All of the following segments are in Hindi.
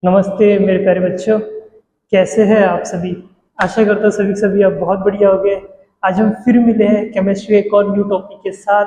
नमस्ते मेरे प्यारे बच्चों, कैसे हैं आप सभी। आशा करता हूँ सभी सभी आप बहुत बढ़िया होंगे। आज हम फिर मिले हैं केमिस्ट्री एक और न्यू टॉपिक के साथ।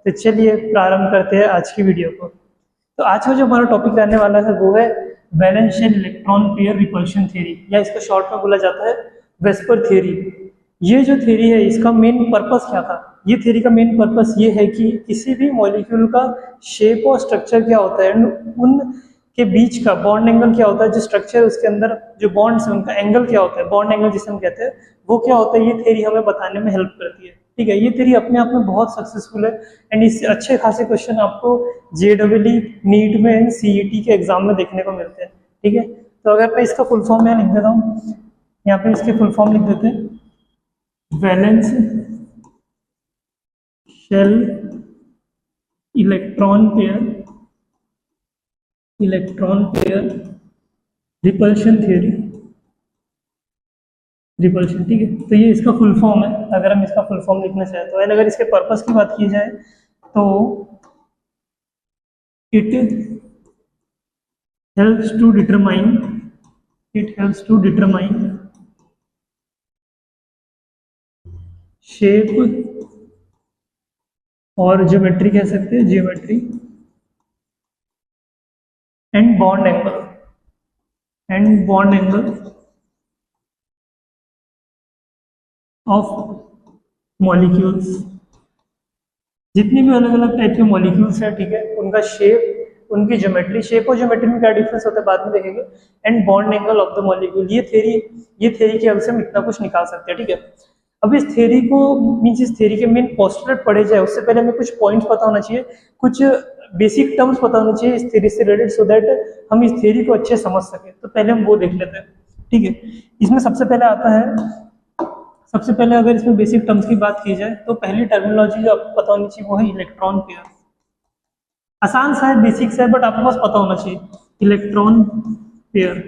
तो चलिए प्रारंभ करते हैं आज की वीडियो को। तो आज का जो हमारा टॉपिक रहने वाला है वो है valence shell electron pair repulsion theory, या इसको शॉर्ट में बोला जाता है वेस्पर थ्योरी। ये जो थ्योरी है इसका मेन पर्पस क्या था। ये थ्योरी का मेन पर्पस ये है कि किसी भी मॉलिक्यूल का शेप और स्ट्रक्चर क्या होता है, उन के बीच का बॉन्ड एंगल क्या होता है, जो स्ट्रक्चर उसके अंदर जो बॉन्ड्स है उनका एंगल क्या होता है, बॉन्ड एंगल जिसे हम कहते हैं वो क्या होता है। ये थ्योरी हमें बताने में हेल्प करती है। ठीक है, ये थ्योरी अपने आप में बहुत सक्सेसफुल है एंड इससे अच्छे खासे क्वेश्चन आपको जेडब्ल्यू नीट में सीईटी के एग्जाम में देखने को मिलते हैं। ठीक है, तो अगर मैं इसका फुल फॉर्म यहाँ लिख देता हूँ, यहाँ पे इसके फुल फॉर्म लिख देते हैं valence shell electron pair repulsion theory, repulsion. ठीक है, तो ये इसका फुल फॉर्म है अगर हम इसका फुल फॉर्म लिखना चाहें तो। एंड अगर इसके पर्पस की बात की जाए तो it helps to determine shape और ज्योमेट्री, कह सकते हैं geometry and bond angle of molecules. जितनी भी अलग अलग टाइप के मॉलिक्यूल्स हैं, ठीक है, उनका शेप, उनकी ज्योमेट्री, शेप और ज्योमेट्री में क्या डिफरेंस होता है बाद में देखेंगे, and bond angle of the molecule. ये थ्योरी की हेल्प से हम इतना कुछ निकाल सकते हैं। ठीक है, अब इस थ्योरी को मीन्स इस थ्योरी के मेन पोस्टुलेट पढ़े जाए उससे पहले हमें कुछ पॉइंट्स पता होना चाहिए, कुछ बेसिक टर्म्स पता होना चाहिए इस थ्योरी से रिलेटेड, सो दैट हम इस थ्योरी को अच्छे समझ सके। तो पहले हम वो देख लेते हैं। ठीक है, इसमें सबसे पहले आता है, सबसे पहले अगर इसमें बेसिक टर्म्स की बात की जाए तो पहली टर्मिनोलॉजी जो आपको पता होनी चाहिए वो है इलेक्ट्रॉन पेयर। आसान सा है, बेसिक सा है, बट आपके पास पता होना चाहिए इलेक्ट्रॉन पेयर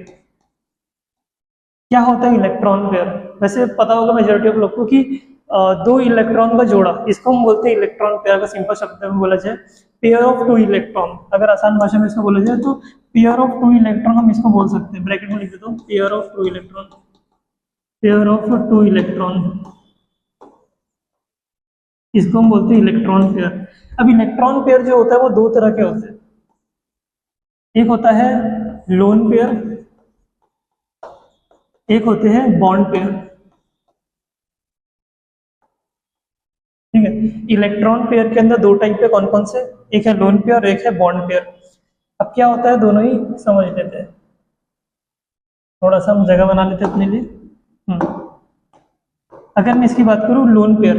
क्या होता है। इलेक्ट्रॉन पेयर वैसे पता होगा मेजॉरिटी ऑफ लोग को कि दो इलेक्ट्रॉन का जोड़ा, इसको हम बोलते हैं इलेक्ट्रॉन पेयर। का सिंपल शब्द में बोला जाए पेयर ऑफ टू इलेक्ट्रॉन, अगर आसान भाषा में इसको बोला जाए तो पेयर ऑफ टू इलेक्ट्रॉन हम इसको बोल सकते हैं। ब्रैकेट में लिख देता हूँ पेयर ऑफ टू इलेक्ट्रॉन, इसको हम बोलते हैं इलेक्ट्रॉन पेयर। अब इलेक्ट्रॉन पेयर जो होता है वो दो तरह के होते हैं। एक होता है लोन पेयर, एक होते हैं बॉन्ड पेयर। ठीक है, इलेक्ट्रॉन पेयर के अंदर दो टाइप है, कौन कौन से, एक है लोन पेयर और एक है बॉन्ड पेयर। अब क्या होता है दोनों ही समझ लेते हैं, थोड़ा सा हम जगह बना लेते हैं अपने लिए। अगर मैं इसकी बात करूं लोन पेयर,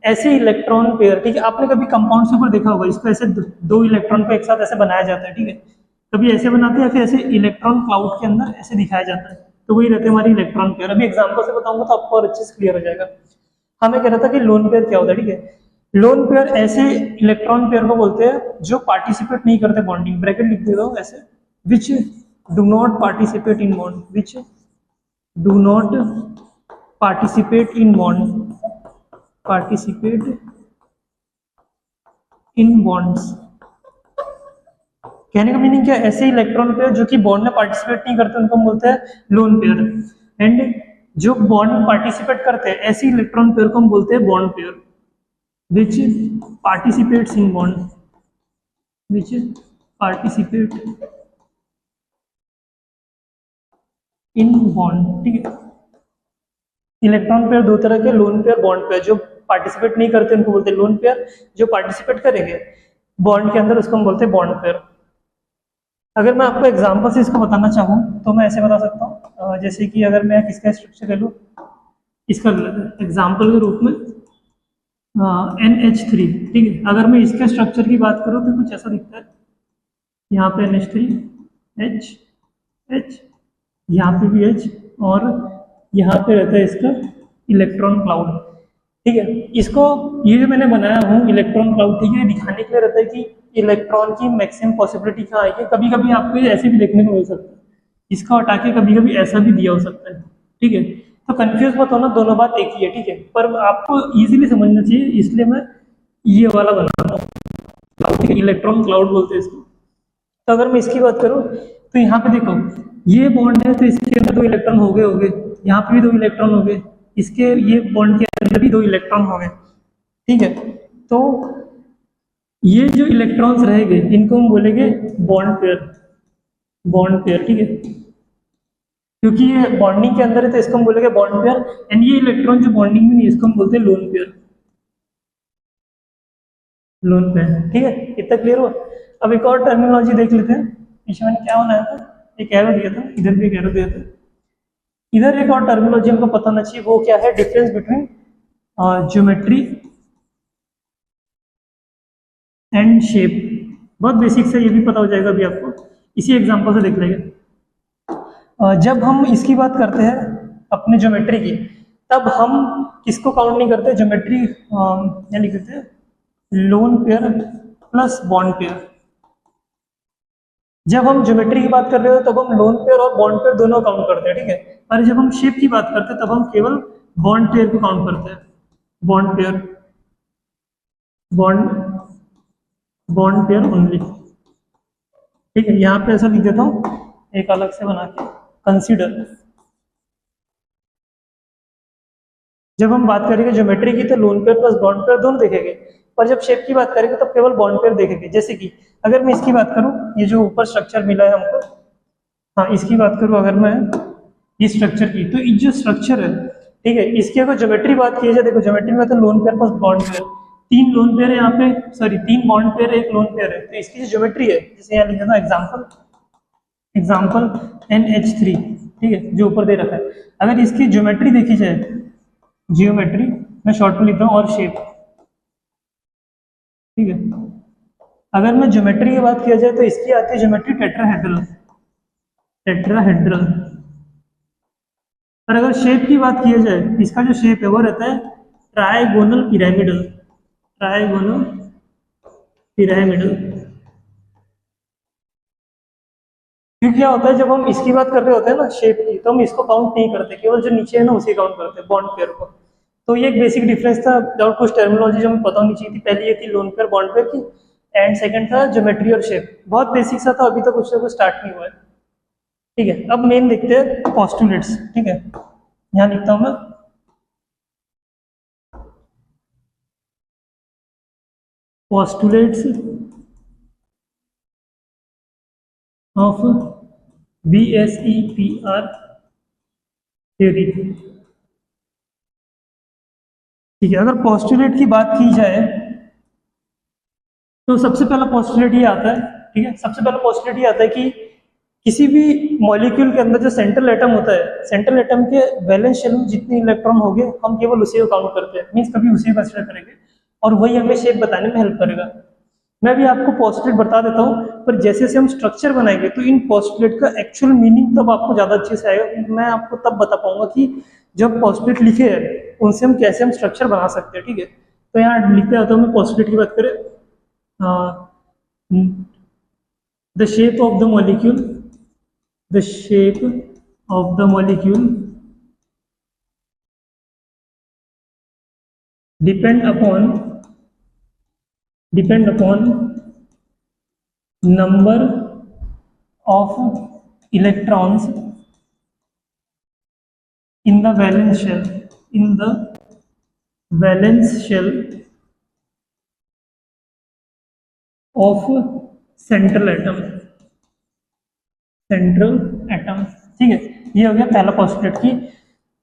ऐसे इलेक्ट्रॉन पेयर, ठीक है, आपने कभी कंपाउंड के ऊपर देखा होगा, इसको ऐसे दो इलेक्ट्रॉन को एक साथ ऐसे बनाया जाता है। ठीक है, कभी ऐसे बनाते हैं या फिर ऐसे इलेक्ट्रॉन क्लाउड के अंदर ऐसे दिखाया जाता है, तो वही रहते हैं हमारी इलेक्ट्रॉन पेयर। अभी एग्जाम्पल से बताऊंगा तो आपको और अच्छे से क्लियर हो जाएगा। हमें कह रहा था कि लोन पेयर क्या होता है। ठीक है, लोन पेयर ऐसे इलेक्ट्रॉन पेयर को बोलते हैं जो पार्टिसिपेट नहीं करते बॉन्डिंग, ब्रैकेट लिख दे दो ऐसे, which do not participate in bond, which do not participate in bonds. कहने का मीनिंग क्या, ऐसे इलेक्ट्रॉन पेयर जो कि बॉन्ड में पार्टिसिपेट नहीं करते उनको हम बोलते हैं लोन पेयर, एंड जो बॉन्ड में पार्टिसिपेट करते हैं ऐसे इलेक्ट्रॉन पेयर को हम बोलते हैं bond pair, which participates in bond, which participate in bond. ठीक है, इलेक्ट्रॉन पेयर दो तरह के, लोन पेयर, बॉन्ड पेयर। जो पार्टिसिपेट नहीं करते उनको बोलते हैं लोन पेयर, जो पार्टिसिपेट करेंगे बॉन्ड के अंदर उसको हम बोलते हैं बॉन्ड पेयर। अगर मैं आपको एग्जांपल से इसको बताना चाहूँ तो मैं ऐसे बता सकता हूँ, जैसे कि अगर मैं किसका स्ट्रक्चर ले लूँ, इसका एग्जांपल के रूप में NH3। ठीक है, अगर मैं इसके स्ट्रक्चर की बात करूँ तो कुछ ऐसा दिखता है, यहाँ पे NH3 H, यहाँ पे भी H, और यहाँ पे रहता है इसका इलेक्ट्रॉन क्लाउड। ठीक है, इसको ये जो मैंने बनाया हूँ इलेक्ट्रॉन क्लाउड, ठीक है, दिखाने के लिए रहता है कि इलेक्ट्रॉन की मैक्सिमम पॉसिबिलिटी कहाँ आएगी। कभी कभी आपको ऐसे भी देखने को मिल सकता है, इसका हटा के कभी कभी ऐसा भी दिया हो सकता है। ठीक है, तो कंफ्यूज मत होना, दोनों बात एक ही है। ठीक है, पर आपको इजीली समझना चाहिए, इसलिए मैं ये वाला बना रहा हूँ, इलेक्ट्रॉन क्लाउड बोलते हैं इसको। तो अगर मैं इसकी बात करूँ तो यहाँ पे देखो ये बॉन्ड है तो इसके अंदर 2 इलेक्ट्रॉन हो गए, यहाँ पे भी 2 इलेक्ट्रॉन हो गए, इसके ये बॉन्ड के अंदर भी 2 इलेक्ट्रॉन हो गए, ठीक है। तो ये जो इलेक्ट्रॉन्स रहेंगे इनको हम बोलेंगे बॉन्ड पेयर, ठीक है। क्योंकि ये बॉन्डिंग के अंदर है तो इसको हम बोलेंगे बॉन्ड पेयर, एंड ये इलेक्ट्रॉन जो बॉन्डिंग में नहीं इसको हम बोलते हैं लोन पेयर, ठीक है। इतना क्लियर हुआ। अब एक और टर्मिनोलॉजी देख लेते हैं। पीछे मैंने क्या बनाया था, एक एरो दिया था, इधर भी एक एरो दिया था। इधर एक और टर्मिनोलॉजी हमको पता होना चाहिए, वो क्या है, difference between geometry and shape. बहुत बेसिक से ये भी पता हो जाएगा अभी आपको, इसी एग्जांपल से देख लेंगे। जब हम इसकी बात करते हैं अपने ज्योमेट्री की, तब हम किसको काउंट नहीं करते, ज्योमेट्री क्या लिख देते हैं, loan pair plus bond pair. जब हम ज्योमेट्री की बात कर रहे हो तब हम लोन पेयर और बॉन्ड पेयर दोनों काउंट करते हैं, ठीक है। पर जब हम शेप की बात करते हैं तब हम केवल बॉन्ड पेयर को काउंट करते हैं, बॉन्ड पेयर ओनली, ठीक है। यहाँ पे ऐसा लिख देता हूँ एक अलग से बना के, कंसीडर। जब हम बात करेंगे ज्योमेट्री की तो loan pair plus bond pair दोनों देखेंगे, पर जब शेप की बात करेंगे तब केवल बॉन्ड पेयर देखेंगे। जैसे कि अगर मैं इसकी बात करूं, ये जो ऊपर स्ट्रक्चर मिला है हमको, हाँ इसकी बात करूं अगर मैं इस स्ट्रक्चर की, तो ये जो स्ट्रक्चर है, ठीक है, इसकी अगर ज्योमेट्री बात की जाए, देखो ज्योमेट्री में तो loan pair plus bond pair, 3 loan pair है यहाँ पे, sorry 3 bond pair, 1 loan pair है। तो इसकी जो ज्योमेट्री है, जैसे यहाँ लिखा था एग्जाम्पल NH3, ठीक है, जो ऊपर दे रखा है। अगर इसकी ज्योमेट्री देखी जाए, जियोमेट्री मैं शॉर्ट में लिख रहा हूँ, और शेप, ठीक है। अगर मैं ज्योमेट्री की बात किया जाए तो इसकी आती है ज्योमेट्री टेट्राहेड्रल। पर अगर शेप की बात किया जाए, इसका जो शेप है वो रहता है ट्राइगोनल पिरामिडल, क्योंकि क्या होता है जब हम इसकी बात कर रहे होते हैं ना शेप की, तो हम इसको काउंट नहीं करते, केवल जो नीचे है ना उसे काउंट करते हैं, बॉन्ड पेयर को। तो ये एक बेसिक डिफरेंस था, और कुछ टर्मिनोलॉजी जो हमें पता होनी चाहिए थी। पहली ये थी लोन पेयर बॉन्ड पेयर की, एंड सेकंड था ज्योमेट्री और शेप। बहुत बेसिक सा था, अभी तक कुछ ना कुछ स्टार्ट नहीं हुआ है, ठीक है। अब मेन देखते हैं पोस्टुलेट्स, ठीक है। यहाँ लिखता हूँ मैं पोस्टुलेट्स ऑफ BSEPR थ्योरी, ठीक है। अगर पोस्टुलेट की बात की जाए तो सबसे पहला पोस्टुलेट ये आता है, ठीक है। सबसे पहला पोस्टुलेट ये आता है कि किसी भी मॉलिक्यूल के अंदर जो सेंट्रल एटम होता है, सेंट्रल एटम के वैलेंस शेल में जितने इलेक्ट्रॉन होंगे हम केवल उसी को काउंट करते हैं, मीन्स कभी उसी को कंसीडर करेंगे, और वही हमें शेप बताने में हेल्प करेगा। मैं भी आपको पोस्टुलेट बता देता हूँ, पर जैसे जैसे हम स्ट्रक्चर बनाएंगे तो इन पोस्टुलेट का एक्चुअल मीनिंग तब आपको ज़्यादा अच्छे से आएगा। मैं आपको तब बता पाऊंगा कि जब पोस्टुलेट लिखे हैं उनसे हम कैसे हम स्ट्रक्चर बना सकते हैं, ठीक है। तो यहाँ लिखते आता हूँ मैं, पोस्टुलेट की बात करें, the shape of the molecule, depend upon number of electrons in the valence shell of central atom, ठीक है। ये हो गया पहला पोस्टुलेट की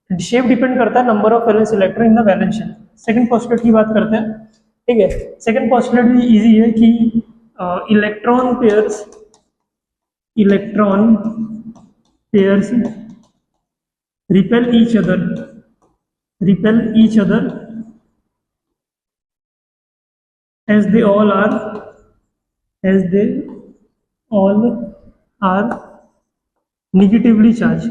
शेप डिपेंड करता है number of valence electron in the valence shell. Second postulate की बात करते हैं, ठीक है। सेकंड पोस्टुलेट भी इजी है कि electron pairs repel each other as they all are negatively charged।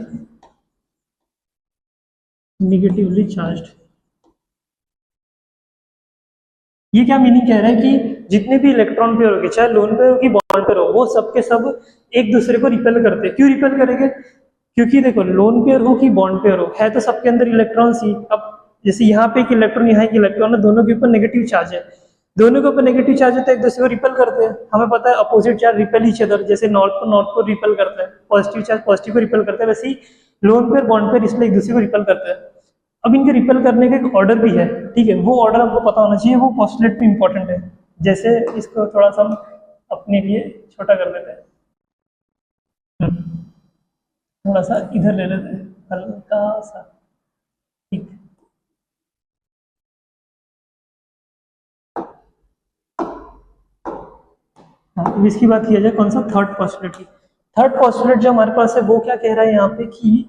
ये क्या मीनिंग कह रहा है कि जितने भी इलेक्ट्रॉन पेयर होंगे, चाहे लोन पेयर हो कि बॉन्ड पेयर हो, वो सब के सब एक दूसरे को रिपेल करते हैं। क्यों रिपेल करेंगे? क्योंकि देखो लोन पेयर हो कि बॉन्ड पेयर हो, है तो सबके अंदर इलेक्ट्रॉन्स ही। अब जैसे यहाँ पे एक इलेक्ट्रॉन, यहाँ एक इलेक्ट्रॉन है, दोनों के ऊपर नेगेटिव चार्ज है, दोनों के ऊपर नेगेटिव चार्ज होता है, एक दूसरे को रिपेल करते हैं। हमें पता है opposite charge repel each other, जैसे नॉर्थ को रिपेल करता है, पॉजिटिव चार्ज पॉजिटिव को रिपेल करता है, वैसे ही लोन पेयर बॉन्ड पेयर इसलिए एक दूसरे को रिपेल करते हैं। अब इनके रिपेल करने का एक ऑर्डर भी है, ठीक है, वो ऑर्डर हमको पता होना चाहिए, वो पोस्टुलेट में इंपॉर्टेंट है। जैसे इसको थोड़ा सा हम अपने लिए छोटा कर देते हैं, थोड़ा सा इधर ले लेते हैं, हल्का सा, ठीक। हाँ, इसकी बात किया जाए कौन सा, थर्ड पोस्टुलेट की। थर्ड पोस्टुलेट जो हमारे पास है वो क्या कह रहा है यहाँ पे कि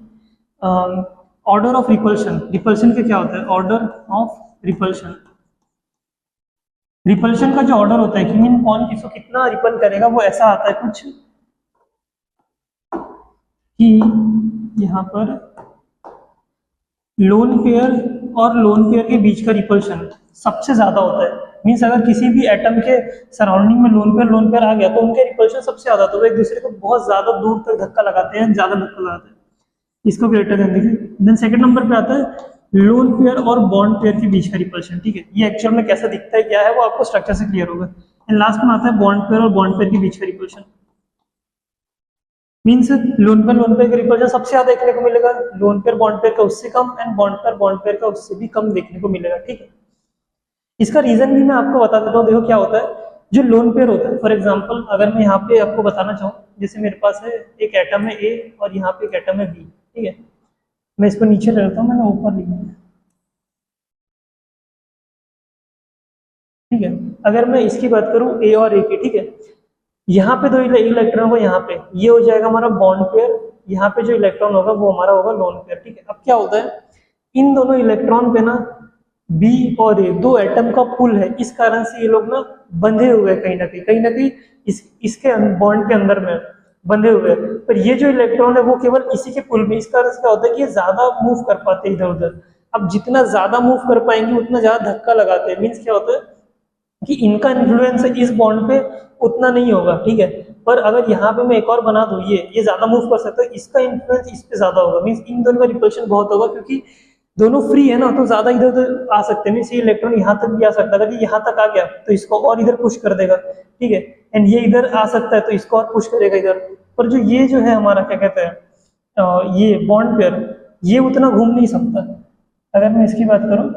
ऑर्डर ऑफ रिपल्शन, रिपल्शन के क्या होता है, ऑर्डर ऑफ रिपल्शन। रिपल्शन का जो ऑर्डर होता है कि मीन कौन किसको कितना रिपल करेगा, वो ऐसा आता है कुछ कि यहाँ पर लोन पेयर और लोन पेयर के बीच का रिपल्शन सबसे ज्यादा होता है। मीन्स अगर किसी भी एटम के सराउंडिंग में लोन पेयर आ गया तो उनके रिपल्शन सबसे ज्यादा, तो वो एक दूसरे को बहुत ज्यादा दूर तक धक्का लगाते हैं, ज्यादा धक्का लगाते हैं। इसको ग्रेटर देन देखिए। देन सेकंड नंबर पे आता है लोन पेयर और बॉन्ड पेयर के बीच का रिपल्शन, ठीक है। ये एक्चुअल में कैसा दिखता है क्या है वो आपको स्ट्रक्चर से क्लियर होगा। एंड लास्ट में आता है बॉन्ड पेयर और बॉन्ड पेयर के बीच का रिपल्शन। मीन्स लोन पेयर का रिपल्शन सबसे ज्यादा देखने को मिलेगा, लोन पेयर बॉन्ड पेयर का उससे कम, एंड बॉन्ड पेयर का उससे भी कम देखने को मिलेगा, ठीक है। इसका रीजन भी मैं आपको बता देता हूँ। देखो क्या होता है, जो लोन पेयर होता है, फॉर एग्जांपल अगर मैं यहाँ पे आपको बताना चाहूँ, जैसे मेरे पास है एक एटम है ए और यहाँ पे एक एटम है बी, ठीक है। मैं इसको नीचे ले लेता हूँ, मैंने ऊपर लिखा है, ठीक है। अगर मैं इसकी बात करूँ ए और ए की, ठीक है, यहाँ पे दो इलेक्ट्रॉन होगा, यहाँ पे ये हो जाएगा हमारा बॉन्ड पेयर, यहाँ पे जो इलेक्ट्रॉन होगा वो हमारा होगा लोन पेयर, ठीक है। अब क्या होता है, इन दोनों इलेक्ट्रॉन पे ना बी और ए दो एटम का पुल है, इस कारण से ये लोग ना बंधे हुए हैं कहीं ना कहीं इसके बॉन्ड के अंदर में बंधे हुए हैं। पर ये जो इलेक्ट्रॉन है वो केवल इसी के पुल में, इस कारण से क्या होता है कि ये ज्यादा मूव कर पाते हैं इधर उधर। अब जितना ज्यादा मूव कर पाएंगे उतना ज्यादा धक्का लगाते हैं। मीन्स क्या होता है कि इनका इन्फ्लुएंस इस बॉन्ड पे उतना नहीं होगा, ठीक है। पर अगर यहाँ पे मैं एक और बना दूं, ये ज्यादा मूव कर सकता है, इसका इन्फ्लुएंस इस पे ज्यादा होगा। मीन्स इन दोनों का रिपल्शन बहुत होगा, क्योंकि दोनों फ्री है ना, तो ज्यादा इधर उधर आ सकते हैं। मीन्स ये इलेक्ट्रॉन यहाँ तक भी आ सकता है, अगर ये यहाँ तक आ गया तो इसको और इधर पुश कर देगा, ठीक है। एंड ये इधर आ सकता है तो इसको और पुश करेगा इधर। पर जो ये जो है हमारा क्या कहते हैं ये बॉन्ड पेयर, ये उतना घूम नहीं सकता। अगर मैं इसकी बात करूं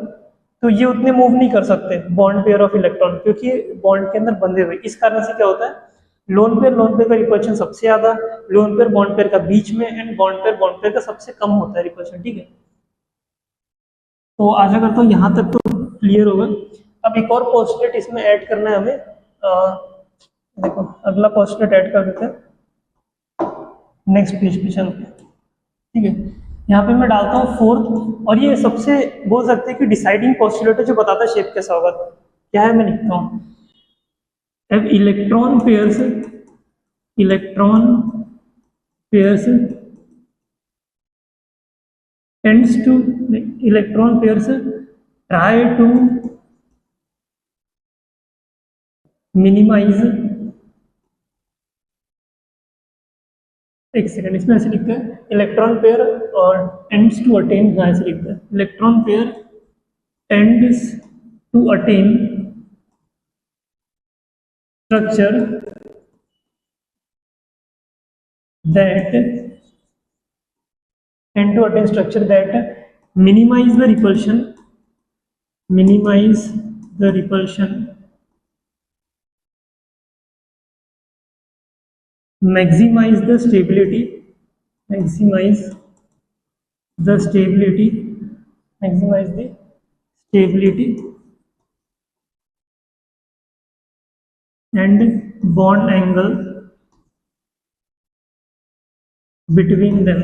तो ये उतने मूव नहीं कर सकते बॉन्ड पेयर ऑफ इलेक्ट्रॉन, क्योंकि बॉन्ड के अंदर बंधे हुए। इस कारण से क्या होता है, लोन पेयर का रिपल्शन सबसे ज्यादा, लोन पेयर बॉन्ड पेयर का बीच में, एंड बॉन्ड पेयर का सबसे कम होता है रिपल्शन, ठीक है। तो आशा करता हूँ यहाँ तक तो क्लियर होगा। अब एक और पोस्टुलेट इसमें ऐड करना है हमें। देखो अगला पोस्टुलेट ऐड कर देते हैं नेक्स्ट पेज पे चल के, ठीक है। यहाँ पे मैं डालता हूँ फोर्थ, और ये सबसे बोल सकते हैं कि डिसाइडिंग पोस्टुलेट है, जो बताता है शेप कैसा होगा। क्या है, मैं लिखता हूँ electron pairs tends to electron pairs try to minimize, एक सेकेंड, इसमें ऐसे लिखते हैं इलेक्ट्रॉन पेयर और टेंड्स टू अटेन, ऐसे लिखते हैं electron pair tends to attain structure that tend to attain structure that minimize the repulsion, maximize the stability, and bond angle between them.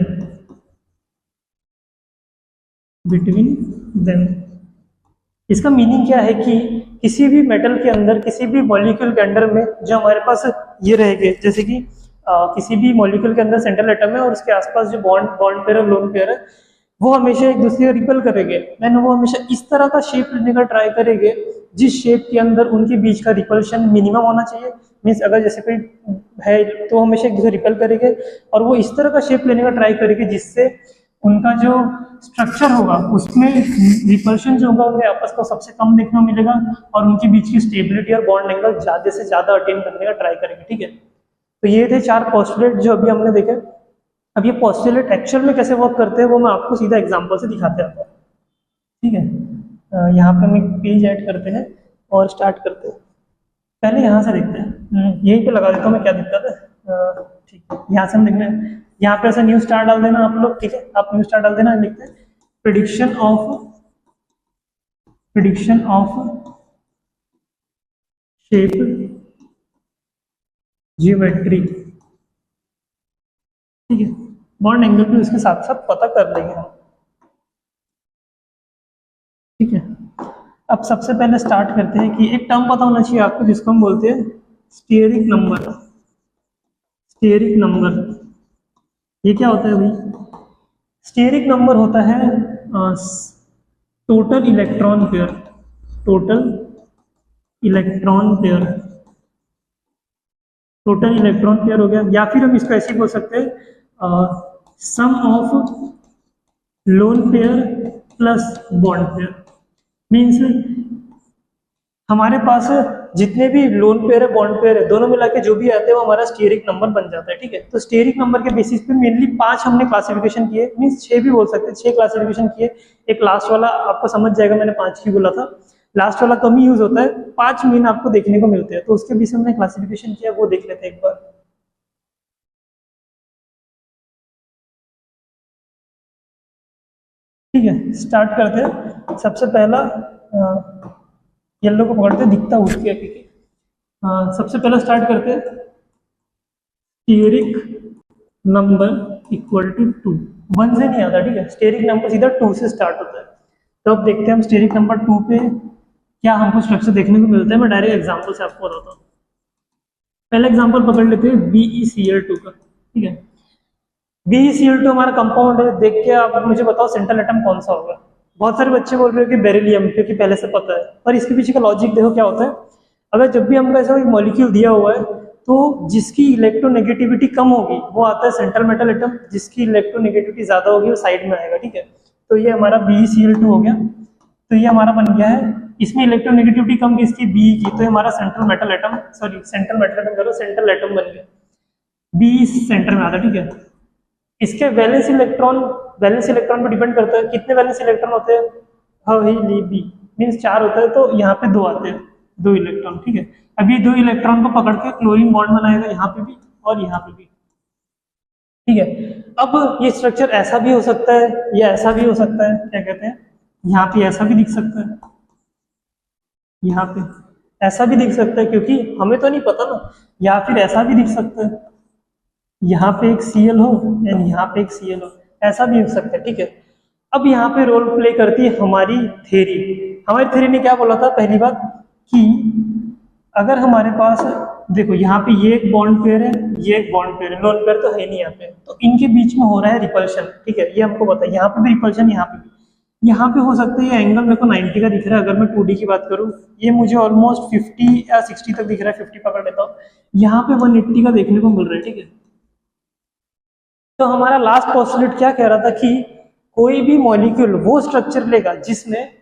इसका मीनिंग क्या है कि किसी भी मेटल के अंदर, किसी भी मॉलिक्यूल के अंदर में जो हमारे पास ये रहेंगे, जैसे कि किसी भी मॉलिक्यूल के अंदर सेंट्रल एटम है और उसके आसपास जो बॉन्ड पेयर और लोन पेयर है, वो हमेशा एक दूसरे को रिपेल करेंगे। देन वो हमेशा इस तरह का शेप लेने का ट्राई करेंगे जिस शेप के अंदर उनके बीच का रिपल्शन मिनिमम होना चाहिए। मीन्स अगर जैसे कोई है तो हमेशा एक दूसरे रिपेल करेंगे, और वो इस तरह का शेप लेने का ट्राई करेंगे जिससे उनका जो स्ट्रक्चर होगा उसमें रिपल्शन जो होगा उनके आपस को सबसे कम देखने को मिलेगा और उनके बीच की स्टेबिलिटी और बॉन्ड एंगल ज़्यादा से ज़्यादा अटेन करने का ट्राई करेंगे, ठीक है। तो ये थे 4 पोस्टुलेट जो अभी हमने देखे। अब ये पोस्टुलेट एक्चुअल में कैसे वर्क करते हैं वो मैं आपको सीधा एग्जाम्पल से दिखाते आता हूँ, ठीक है। यहाँ पे हम एक पेज ऐड करते हैं और स्टार्ट करते हैं। पहले यहाँ से देखते हैं, यहीं पे लगा देता हूँ मैं, क्या दिक्कत है, ठीक है। यहाँ से हम देखते हैं, यहाँ पे ऐसा न्यू स्टार डाल देना आप लोग, ठीक है। आप न्यू स्टार डाल देना, लिखते हैं प्रिडिक्शन ऑफ शेप जियोमेट्री, ठीक है। बॉन्ड एंगल भी उसके साथ साथ पता कर लेंगे हम, ठीक है। अब सबसे पहले स्टार्ट करते हैं कि एक टर्म पता होना चाहिए आपको जिसको हम बोलते हैं स्टेरिक नंबर। स्टेरिक नंबर ये क्या होता है भाई? स्टेरिक नंबर होता है total electron pair, total electron pair, total electron pair हो गया। या फिर हम इसको ऐसे बोल सकते हैं sum of lone pair plus bond pair. Means हमारे पास जितने भी लोन पेयर है बॉन्ड पेयर है दोनों मिला के जो भी आते हैं वो हमारा स्टेरिक नंबर बन जाता है, ठीक है। तो स्टेरिक नंबर के बेसिस पे मेनली 5 हमने क्लासिफिकेशन किए, मीन्स 6 भी बोल सकते हैं, 6 क्लासिफिकेशन किए। एक लास्ट वाला आपको समझ जाएगा, मैंने 5 की बोला था, लास्ट वाला कम ही यूज होता है, 5 मेन आपको देखने को मिलते हैं। तो उसके बीच में हमने क्लासिफिकेशन किया, वो देख लेते हैं एक बार, ठीक है। स्टार्ट करते हैं। सबसे पहला येलो को पकड़ते दिखता उठ के, ठीक है। सबसे पहला स्टार्ट करते हैं स्टेरिक नंबर इक्वल टू 2, 1 से नहीं आता, ठीक है। स्टेरिक नंबर सीधा 2 से स्टार्ट होता है। तो अब देखते हैं हम स्टेरिक नंबर 2 पे क्या हमको स्ट्रक्चर देखने को मिलता है। मैं डायरेक्ट एग्जांपल से आपको बताता हूँ। पहला एग्जांपल पकड़ लेते हैं BeCl2 का, ठीक है। BeCl2 हमारा कंपाउंड है, देख के आप मुझे बताओ सेंट्रल एटम कौन सा होगा। बहुत सारे बच्चे बोल रहे हो कि बेरिलियम, क्योंकि पहले से पता है, पर इसके पीछे का लॉजिक देखो क्या होता है। अगर जब भी हमको ऐसा एक मॉलिक्यूल दिया हुआ है तो जिसकी इलेक्ट्रोनेगेटिविटी कम होगी वो आता है सेंट्रल मेटल एटम, जिसकी इलेक्ट्रोनेगेटिविटी ज्यादा होगी वो साइड में आएगा, ठीक है। तो ये हमारा BeCl2 हो गया। तो ये हमारा बन गया है, इसमें इलेक्ट्रोनेगेटिविटी कम किसकी, बी की, तो ये हमारा central metal atom, sorry central metal atom करो, सेंट्रल एटम बन गया, बी सेंटर में आता है, ठीक है। इसके वैलेंस इलेक्ट्रॉन पे डिपेंड करता है कितने वैलेंस इलेक्ट्रॉन होते हैं, हई बी मीन्स 4 होता है, तो यहाँ पे 2 आते हैं, 2 इलेक्ट्रॉन, ठीक है। अभी 2 इलेक्ट्रॉन को पकड़ के क्लोरीन बॉन्ड बनाएगा यहाँ पे भी और यहाँ पे भी, ठीक है। अब ये स्ट्रक्चर ऐसा भी हो सकता है या ऐसा भी हो सकता है, क्या कहते हैं, यहाँ पे ऐसा भी दिख सकता है, यहाँ पे ऐसा भी दिख सकता है, क्योंकि हमें तो नहीं पता ना। या फिर ऐसा भी दिख सकता है, यहाँ पे एक Cl हो एंड यहाँ पे एक Cl हो, ऐसा भी हो सकता है, ठीक है। अब यहाँ पे रोल प्ले करती है हमारी थ्योरी। हमारी थ्योरी ने क्या बोला था, पहली बात कि अगर हमारे पास देखो यहाँ पे ये एक बॉन्ड पेयर है, ये एक बॉन्ड पेयर है, लोन पेयर तो है नहीं यहाँ पे, तो इनके बीच में हो रहा है रिपल्शन, ठीक है। ये हमको पता है, यहाँ पे भी रिपल्शन, यहाँ पे भी। यहाँ पे हो सकता है ये एंगल मेरे को 90 का दिख रहा है, अगर मैं 2D की बात करूँ, ये मुझे ऑलमोस्ट 50 या 60 तक दिख रहा है, 50 पकड़ लेता हूँ, यहाँ पे 180 का देखने को मिल रहा है, ठीक है। तो हमारा लास्ट पोस्टुलेट क्या कह रहा था कि कोई भी मॉलिक्यूल वो स्ट्रक्चर लेगा जिसमें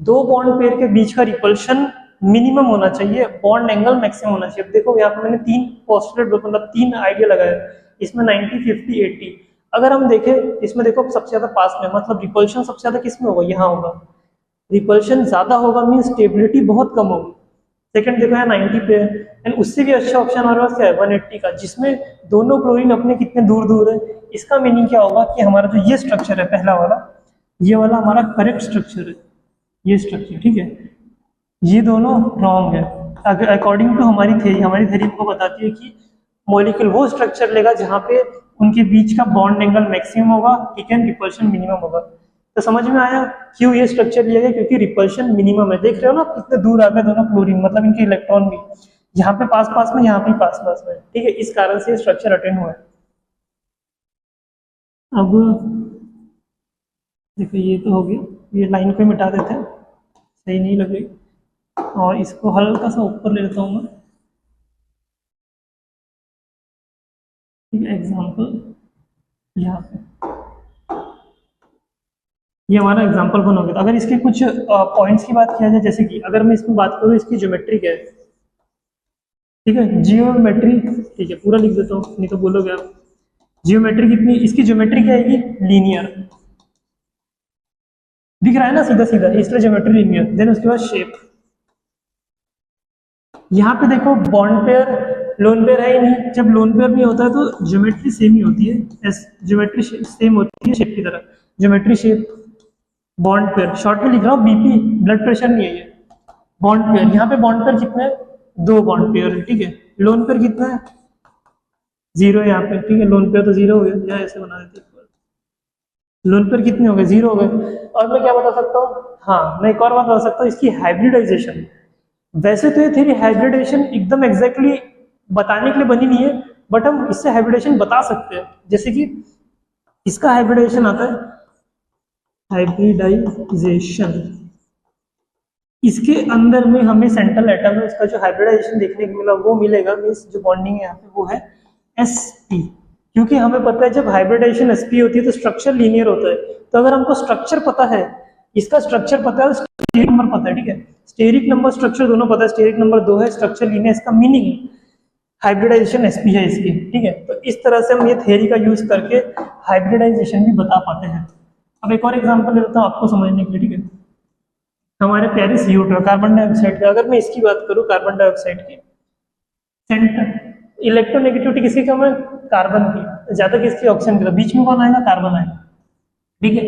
2 बॉन्ड पेयर के बीच का रिपल्शन मिनिमम होना चाहिए, बॉन्ड एंगल मैक्सिमम होना चाहिए। देखो यहाँ पे मैंने 3 पोस्टुलेट मतलब 3 आइडिया लगाया, इसमें 90, 50, 80। अगर हम देखें इसमें देखो सबसे ज्यादा पास में, मतलब रिपल्शन सबसे ज्यादा किसमें होगा, यहाँ होगा। रिपल्शन ज्यादा होगा मीन स्टेबिलिटी बहुत कम होगी। सेकंड देखो यहाँ 90 पे है, एंड उससे भी अच्छा ऑप्शन हमारे पास क्या है 180 का, जिसमें दोनों क्लोरीन अपने कितने दूर दूर है। इसका मीनिंग क्या होगा कि हमारा जो ये स्ट्रक्चर है पहला वाला, ये वाला हमारा करेक्ट स्ट्रक्चर है, ये स्ट्रक्चर, ठीक है। ये दोनों रॉन्ग है। अगर अकॉर्डिंग टू हमारी थ्योरी को बताती है कि मॉलिक्यूल वो स्ट्रक्चर लेगा जहाँ पे उनके बीच का बॉन्ड एंगल मैक्सिमम होगा, ठीक है, रिपल्शन मिनिमम होगा। तो समझ में आया क्यों ये स्ट्रक्चर लिया गया, क्योंकि रिपल्शन मिनिमम है। देख रहे हो ना कितने दूर आ गए दोनों क्लोरीन, मतलब इनके इलेक्ट्रॉन भी यहाँ पे पास पास में, यहाँ पे पास पास में, ठीक है। इस कारण से स्ट्रक्चर अटेन हुआ है। अब देखो ये तो हो गया, ये लाइन को मिटा देते हैं, सही नहीं लग रही, और इसको हल्का सा ऊपर ले लेता हूँ मैं, ठीक है। एग्जाम्पल यहाँ पे ये हमारा एग्जाम्पल वन हो गया। अगर इसके कुछ पॉइंट्स की बात किया जाए, जैसे कि अगर मैं इसमें बात करूँ इसकी ज्योमेट्री क्या है, ठीक है, जियोमेट्री, ठीक है पूरा लिख देता हूँ नहीं तो बोलोगे आप। जियोमेट्री कितनी, इसकी ज्योमेट्री क्या आएगी, लीनियर, दिख रहा है ना सीधा सीधा, इसलिए ज्योमेट्री लीनियर। देन उसके बाद शेप, यहाँ पे देखो बॉन्ड पेयर लोन पेयर है ही नहीं, जब लोन पेयर नहीं होता है तो ज्योमेट्री सेम ही होती है, ज्योमेट्री सेम होती है शेप की तरह, geometry shape bond pair, short में लिख रहा हूँ बीपी, ब्लड प्रेशर नहीं है ये, बॉन्ड पेयर। यहाँ पे बॉन्ड पेयर कितने हैं, 2 बॉन्ड पेयर है, ठीक है। लोन पेयर कितना है, 0 यहाँ पे, ठीक है, लोन पेयर तो 0 हो गया, यहाँ ऐसे बना देते हैं। लोन पेयर कितने हो गए, 0 हो गए। और मैं क्या बता सकता हूँ, हाँ मैं एक और बात बता सकता हूँ, इसकी हाइब्रिडाइजेशन। वैसे तो ये थ्योरी हाइब्रिडेशन एकदम एग्जैक्टली बताने के लिए बनी नहीं है, बट हम इससे हाइब्रिडेशन बता सकते हैं। जैसे कि इसका हाइब्रिडेशन आता है, हाइब्रिडाइजेशन, इसके अंदर में हमें सेंट्रल एटम है उसका जो हाइब्रिडाइजेशन देखने को मिला वो मिलेगा, मीन्स जो बॉन्डिंग है यहाँ पे वो है sp, क्योंकि हमें पता है जब हाइब्रिडाइजेशन sp होती है तो स्ट्रक्चर लीनियर होता है। तो अगर हमको स्ट्रक्चर पता है, इसका स्ट्रक्चर पता है, स्टेरिक नंबर पता है, ठीक है, स्टेरिक नंबर स्ट्रक्चर दोनों पता है, स्टेरिक नंबर 2 है, स्ट्रक्चर लीनियर, इसका मीनिंग हाइब्रिडाइजेशन sp है इसकी, ठीक है। तो इस तरह से हम ये थ्योरी का यूज करके हाइब्रिडाइजेशन भी बता पाते हैं। अब एक और एग्जांपल लेता हूँ आपको समझने के लिए, ठीक है। हमारे प्यारे CO2 कार्बन डाइऑक्साइड का, अगर मैं इसकी बात करूँ कार्बन डाइऑक्साइड की, सेंटर इलेक्ट्रोनेगेटिविटी किसकी कम है, कार्बन की, ज्यादा किसकी, ऑक्सीजन की, बीच में कौन आएगा, कार्बन आएगा, ठीक है।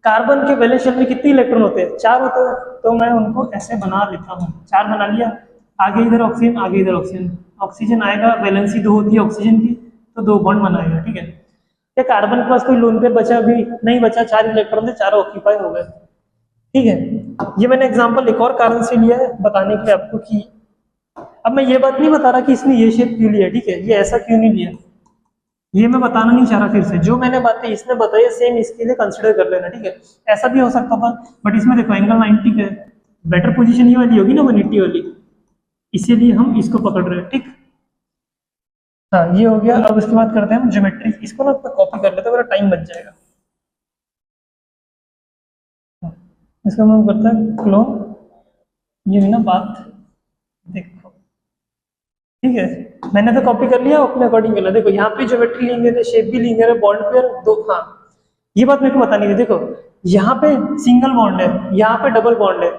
कार्बन के वैलेंस शेल में कितने इलेक्ट्रॉन होते हैं, 4 होते हैं, तो मैं उनको ऐसे बना लेता हूँ, 4 बना लिया, आगे इधर ऑक्सीजन, आगे इधर ऑक्सीजन, ऑक्सीजन आएगा, वैलेंसी 2 होती है ऑक्सीजन की, तो 2 बॉन्ड बनाएगा, ठीक है। क्या कार्बन के पास कोई लोन पेयर बचा, भी नहीं बचा, 4 इलेक्ट्रॉन थे, 4 ऑक्यूपाई हो गए, ठीक है। ये मैंने एग्जांपल एक और कारण से लिया है बताने के लिए आपको कि अब मैं ये बात नहीं बता रहा कि इसने ये शेप क्यों लिया, ठीक है, ये ऐसा क्यों नहीं लिया, ये मैं बताना नहीं चाह रहा। फिर से जो मैंने बातें इसने बताई सेम इसके लिए कंसिडर कर लेना, ठीक है। ऐसा भी हो सकता था, बट इसमें देखो एंगल 90 का है, बेटर पोजीशन ये वाली होगी ना 180 वाली, इसीलिए हम इसको पकड़ रहे हैं, ठीक। हाँ ये हो गया। अब उसके बाद करते हैं हम ज्योमेट्री, इसको ना कॉपी कर लेते हैं, मेरा टाइम बच जाएगा। इसका हम करता है क्लोन, ये भी ना बात देखो, ठीक है, मैंने तो कॉपी कर लिया अपने अकॉर्डिंग कर लिया। देखो यहाँ पे ज्योमेट्री लीनियर है, शेप भी लीनियर है, बॉन्ड पेयर 2, हाँ ये बात मेरे को बतानी है। देखो यहाँ पे सिंगल बॉन्ड है, यहाँ पे डबल बॉन्ड है,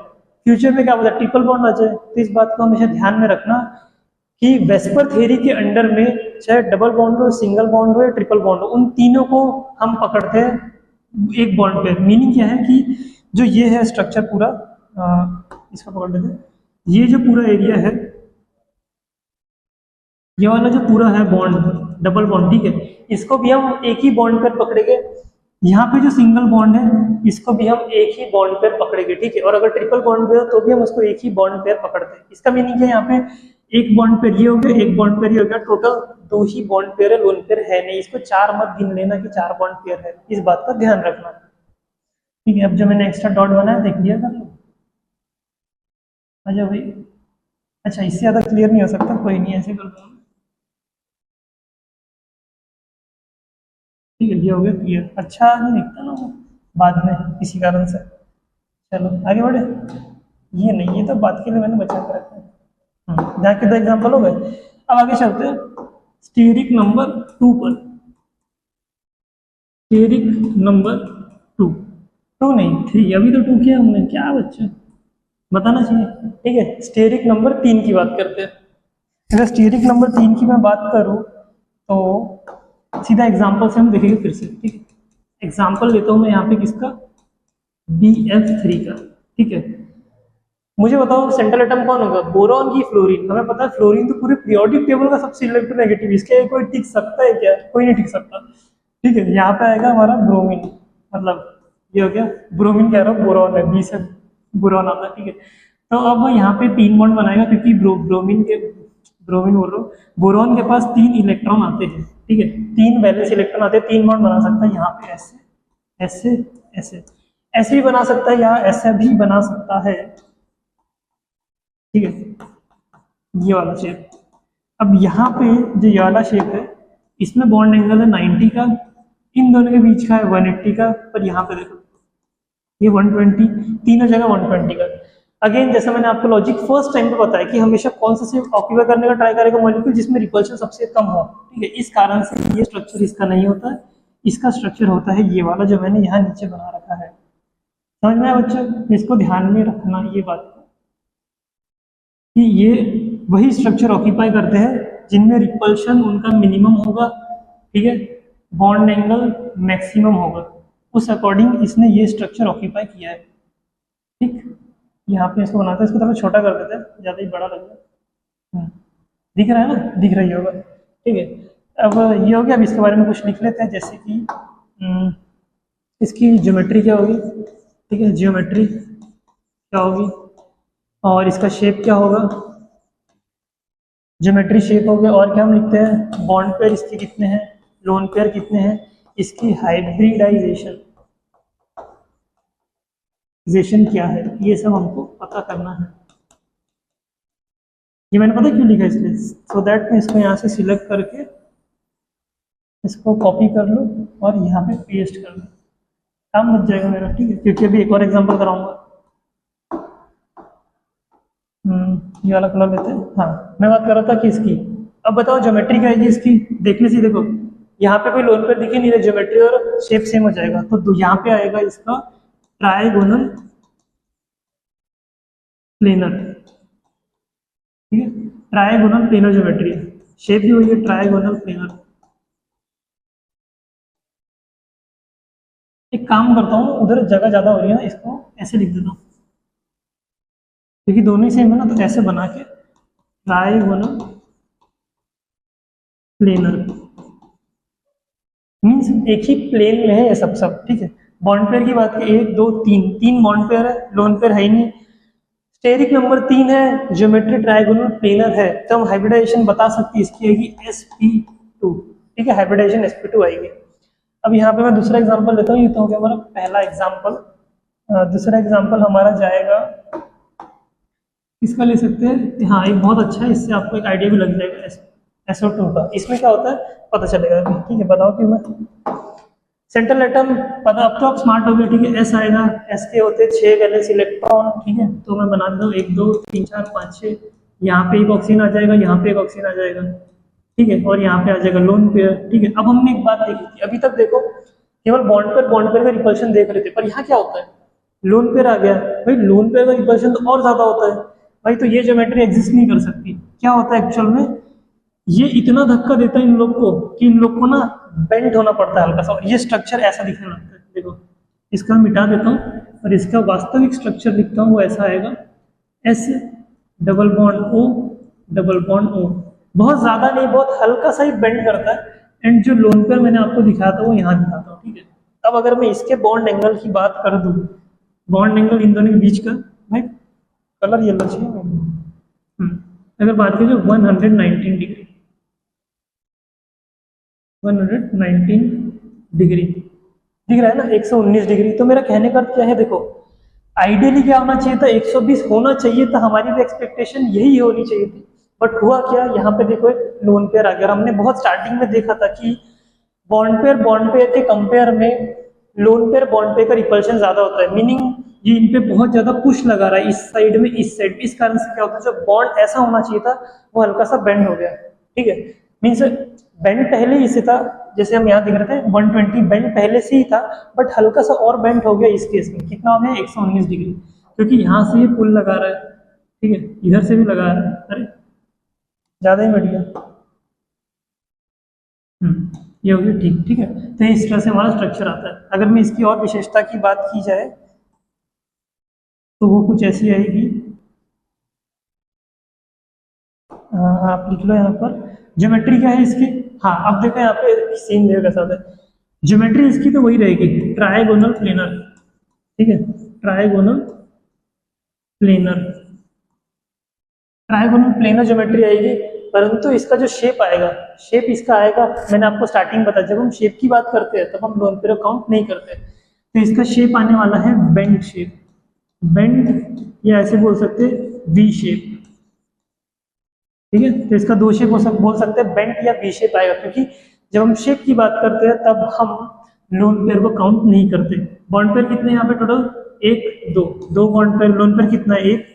फ्यूचर में क्या होता है ट्रिपल बॉन्ड आ जाए, तो इस बात को हमेशा ध्यान में रखना कि वेस्पर थ्योरी के अंडर में चाहे डबल बॉन्ड हो, सिंगल बॉन्ड हो या ट्रिपल बॉन्ड हो, उन तीनों को हम पकड़ते हैं एक बॉन्ड पे। मीनिंग क्या है कि जो ये है स्ट्रक्चर पूरा, इसको पकड़ लेते हैं, ये जो पूरा एरिया है, ये वाला जो पूरा है बॉन्ड, डबल बॉन्ड, ठीक है, इसको भी हम एक ही बॉन्ड पर पकड़ेंगे। यहाँ पे जो सिंगल बॉन्ड है इसको भी हम एक ही बॉन्ड पेयर पकड़ेंगे, ठीक है। और अगर ट्रिपल बॉन्ड पेयर तो भी हम उसको एक ही बॉन्ड पेयर पकड़ते हैं। इसका मीनिंग क्या है, यहाँ पे एक बॉन्ड पेयर ये हो गया, एक बॉन्ड पेयर ये हो गया, टोटल 2 ही बॉन्ड पेयर है, लोन पेयर है नहीं। इसको 4 मत गिन लेना कि 4 बॉन्ड पेयर है, इस बात का ध्यान रखना, ठीक है। अब जो मैंने एक्स्ट्रा डॉट बनाया देख लिया कर लो, अच्छा भाई, अच्छा इससे ज्यादा क्लियर नहीं हो सकता, कोई नहीं ऐसे कर दूंगा, ठीक है। ये हो गया क्लियर, अच्छा नहीं दिखता ना वो बाद में किसी कारण से। चलो आगे बढ़े, ये नहीं, ये तो बात के लिए मैंने बचा कर रखा है। जहाँ के 2 एग्जाम्पल हो गए, अब आगे चलते हैं स्टेरिक नंबर 2 पर। स्टेरिक नंबर 2, 2 नहीं 3, अभी तो 2 किया हमने, क्या बच्चे बताना चाहिए, ठीक है। स्टेरिक नंबर 3 की बात करते हैं। अगर स्टेरिक नंबर 3 की मैं बात करूं तो सीधा एग्जांपल से हम देखेंगे फिर से, ठीक है। एग्जांपल लेता हूं मैं यहाँ पे किसका, BF3 का, ठीक है। मुझे बताओ सेंट्रल एटम कौन होगा, बोरॉन की फ्लोरीन। हमें पता है फ्लोरीन तो पूरे पीरियोडिक टेबल का सबसे इलेक्ट्रोनेगेटिव, इसके कोई टिक सकता है क्या, कोई नहीं टिक सकता, ठीक है। यहाँ पे आएगा हमारा ब्रोमीन, मतलब ये हो गया ब्रोमीन, कह रहा हूँ बोरॉन है, बी से बोरॉन आता है, ठीक है। तो अब यहाँ पे 3 बॉन्ड बनाएगा, क्योंकि ब्रोमीन बोल रहा हूँ, बोरॉन के पास 3 इलेक्ट्रॉन आते हैं, ठीक है, 3 वैलेंस इलेक्ट्रॉन आते हैं, 3 बॉन्ड बना सकता है। यहाँ पे ऐसे ऐसे ऐसे ऐसे भी बना सकता है, यहाँ ऐसा भी बना सकता है, ठीक है, ये वाला शेप। अब यहाँ पे जो ये वाला शेप है इसमें बॉन्ड एंगल है 90 का, इन दोनों के बीच का है 180 का, पर यहाँ पे देखो ये 120, तीनों जगह 120 का। अगेन जैसे मैंने आपको लॉजिक फर्स्ट टाइम पे बताया कि हमेशा कौन सा से ऑक्यूपाई करने का ट्राई करेगा मॉलिक्यूल जिसमें रिपल्शन सबसे कम हो, ठीक है। इस कारण से ये स्ट्रक्चर इसका नहीं होता है, इसका स्ट्रक्चर होता है ये वाला जो मैंने यहाँ नीचे बना रखा है। समझ में आया बच्चों? इसको ध्यान में रखना ये बात कि ये वही स्ट्रक्चर ऑक्यूपाई करते हैं जिनमें रिपल्शन उनका मिनिमम होगा, ठीक है, बॉन्ड एंगल मैक्सिमम होगा, उस अकॉर्डिंग इसने ये स्ट्रक्चर ऑक्यूपाई किया है, ठीक। यहाँ पे इसको बनाते हैं, इसको थोड़ा छोटा कर देते हैं, ज़्यादा ही बड़ा लग रहा है। दिख रहा है ना? दिख रही होगा, ठीक है। अब ये हो गया, अब इसके बारे में कुछ लिख लेते हैं, जैसे कि इसकी ज्योमेट्री क्या होगी, ठीक है, ज्योमेट्री क्या होगी और इसका शेप क्या होगा, ज्योमेट्री शेप हो गया। और क्या हम लिखते हैं, बॉन्ड पेयर इसके कितने हैं, लोन पेयर कितने हैं, इसकी हाइब्रिडाइजेशन क्या है, ये सब हमको पता करना है। ये मैंने पता क्यों लिखा है इसलिए, सो दैट मैं इसको यहाँ से सिलेक्ट करके इसको कॉपी कर लूँ और यहाँ पे पेस्ट कर लूँ, काम बच जाएगा मेरा, ठीक है। क्योंकि अभी एक और एग्जांपल कराऊंगा। ये वाला कलर लेते हैं। हाँ, मैं बात कर रहा था कि इसकी, अब बताओ ज्योमेट्री क्या है इसकी, देखने से देखो यहाँ पे कोई लोन पेयर दिखे नहीं रहा, ज्योमेट्री और शेप सेम हो जाएगा, तो यहाँ पे आएगा इसका ट्राइगोनल प्लेनर, ठीक है, ट्राइगोनल प्लेनर ज्योमेट्री, शेप भी वही है, ट्राइगोनल प्लेनर। एक काम करता हूँ, उधर जगह ज्यादा हो रही है ना, इसको ऐसे लिख देता हूँ क्योंकि दोनों ही सेम है ना, तो ऐसे बना के ट्राइगोनल प्लेनर मीन्स एक ही प्लेन में है ये सब, ठीक है। बॉन्ड पेयर की बात की 1 2 3 बॉन्ड पेयर है, लोन पेयर है ही नहीं, स्टेरिक नंबर 3 है, ज्योमेट्री ट्राइगोनल प्लेनर है, तो हम हाइब्रिडाइजेशन बता सकते हैं, इसकी आएगी sp2, ठीक है, हाइब्रिडाइजेशन sp2 आएगी। अब यहाँ पे मैं दूसरा एग्जांपल लेता हूँ, ये तो हो गया हमारा पहला एग्जांपल। दूसरा एग्जांपल हमारा जाएगा, इसका ले सकते हैं, हाँ एक बहुत अच्छा है, इससे आपको एक आइडिया भी लग जाएगा SO2 का। इसमें क्या होता है पता चलेगा अभी, ठीक है, बताओ क्यों। मैं सेंट्रल एटम पता, अब तो आप स्मार्ट हो गए, ठीक है। S आएगा, S के होते हैं 6 वैलेंस इलेक्ट्रॉन, ठीक है, तो मैं बना देता हूँ 1 2 3 4 5 6, यहाँ पे एक ऑक्सीजन आ जाएगा, यहाँ पे एक ऑक्सीजन आ जाएगा, ठीक है, और यहाँ पे आ जाएगा लोन पेयर, ठीक है। अब हमने एक बात देखी थी, अभी तक देखो केवल बॉन्ड पेयर का रिपल्शन देख रहे थे, पर यहाँ क्या होता है, लोन पेयर आ गया भाई, लोन पेयर का रिपल्शन तो और ज्यादा होता है भाई, तो ये ज्योमेट्री एग्जिस्ट नहीं कर सकती। क्या होता है एक्चुअल में, ये इतना धक्का देता है इन लोग को कि इन लोग को ना बेंड होना पड़ता है हल्का सा, और ये स्ट्रक्चर ऐसा दिखने लगता है। देखो इसका मिटा देता हूँ और इसका वास्तविक स्ट्रक्चर लिखता हूँ, वो ऐसा आएगा S double bond O double bond O, बहुत ज्यादा नहीं, बहुत हल्का सा ही बेंड करता है। एंड जो लोन पेयर मैंने आपको दिखाया था वो यहाँ दिखाता हूँ, ठीक है। अब अगर मैं इसके बॉन्ड एंगल की बात कर दूँ, बॉन्ड एंगल इन दोनों के बीच का, भाई कलर येलो चाहिए, अगर बात करें 119 डिग्री, 119 डिग्री दिख रहा है ना, 119 डिग्री। तो मेरा कहने का क्या है, देखो आइडियली क्या होना चाहिए था, 120 होना चाहिए था, हमारी भी एक्सपेक्टेशन यही होनी चाहिए थी, बट हुआ क्या, यहाँ पे देखो एक लोन पेयर आ गया। हमने बहुत स्टार्टिंग में देखा था कि बॉन्ड पेयर के कंपेयर में लोन पेयर बॉन्ड पेयर का रिपल्शन ज्यादा होता है, मीनिंग ये इन पे बहुत ज्यादा पुश लगा रहा है, इस साइड में, इस साइड में। इस कारण से क्या होता है, जब बॉन्ड ऐसा होना चाहिए था वो हल्का सा बेंड हो गया, ठीक है। मीन्स बेंड पहले ही से था, जैसे हम यहाँ देख रहे थे 120 बेंड पहले से ही था, बट हल्का सा और बेंड हो गया इस केस में। कितना हो गया, 119 डिग्री, क्योंकि यहाँ से ये पुल लगा रहा है, ठीक है, इधर से भी लगा रहा है, अरे ज्यादा ही बढ़ गया, ये हो गया, ठीक, ठीक है। तो इस तरह से हमारा स्ट्रक्चर आता है। अगर मैं इसकी और विशेषता की बात की जाए तो वो कुछ ऐसी आएगी, आप लिख लो यहाँ पर ज्योमेट्री क्या है इसकी। हाँ अब देखो यहाँ पे सीन देखो कैसा होता है, ज्योमेट्री इसकी तो वही रहेगी, ट्राइगोनल प्लेनर, ठीक है, trigonal planar, trigonal planar geometry आएगी। परंतु इसका जो शेप आएगा, शेप इसका आएगा, मैंने आपको स्टार्टिंग बताया, जब हम शेप की बात करते हैं तब हम लोन पेयर काउंट नहीं करते, तो इसका शेप आने वाला है बेंड शेप, बेंड या ऐसे बोल सकते हैं वी शेप, ठीक है। तो इसका दो शेप बोल सकते हैं, बेंड या वी शेप आएगा, क्योंकि जब हम शेप की बात करते हैं तब हम लोन पेयर को काउंट नहीं करते। बॉन्ड पेयर कितने यहाँ पे टोटल एक दो, दो बॉन्ड पेयर, लोन पेयर कितना है एक,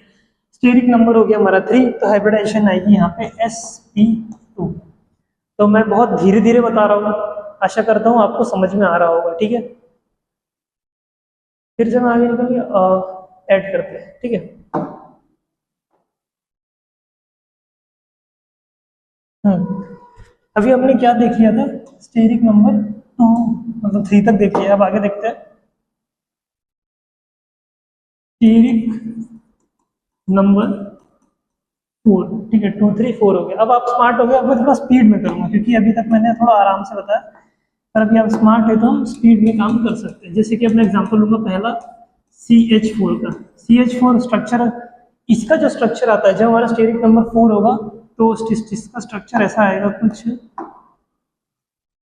स्टेरिक नंबर हो गया हमारा 3, तो हाइब्रिडाइजेशन आएगी यहाँ पे sp2। तो मैं बहुत धीरे धीरे बता रहा हूँ, आशा करता हूँ आपको समझ में आ रहा होगा, ठीक है। फिर जब आगे निकल ऐड करते हैं, ठीक है। अभी हमने क्या देख लिया था, स्टेरिक नंबर 2 मतलब 3 तक देख लिया। अब आगे देखते हैं स्टेरिक नंबर 4, ठीक है। 2 3 4 हो गया। अब आप स्मार्ट हो गए, अब मैं थोड़ा स्पीड में करूंगा क्योंकि अभी तक मैंने थोड़ा आराम से बताया, पर अभी आप स्मार्ट है तो हम स्पीड में काम कर सकते हैं। जैसे कि अपना एग्जांपल लूंगा पहला CH4 का। CH4 स्ट्रक्चर, इसका जो स्ट्रक्चर आता है जब हमारा स्टेरिक नंबर 4 होगा तो इसका स्ट्रक्चर ऐसा आएगा कुछ,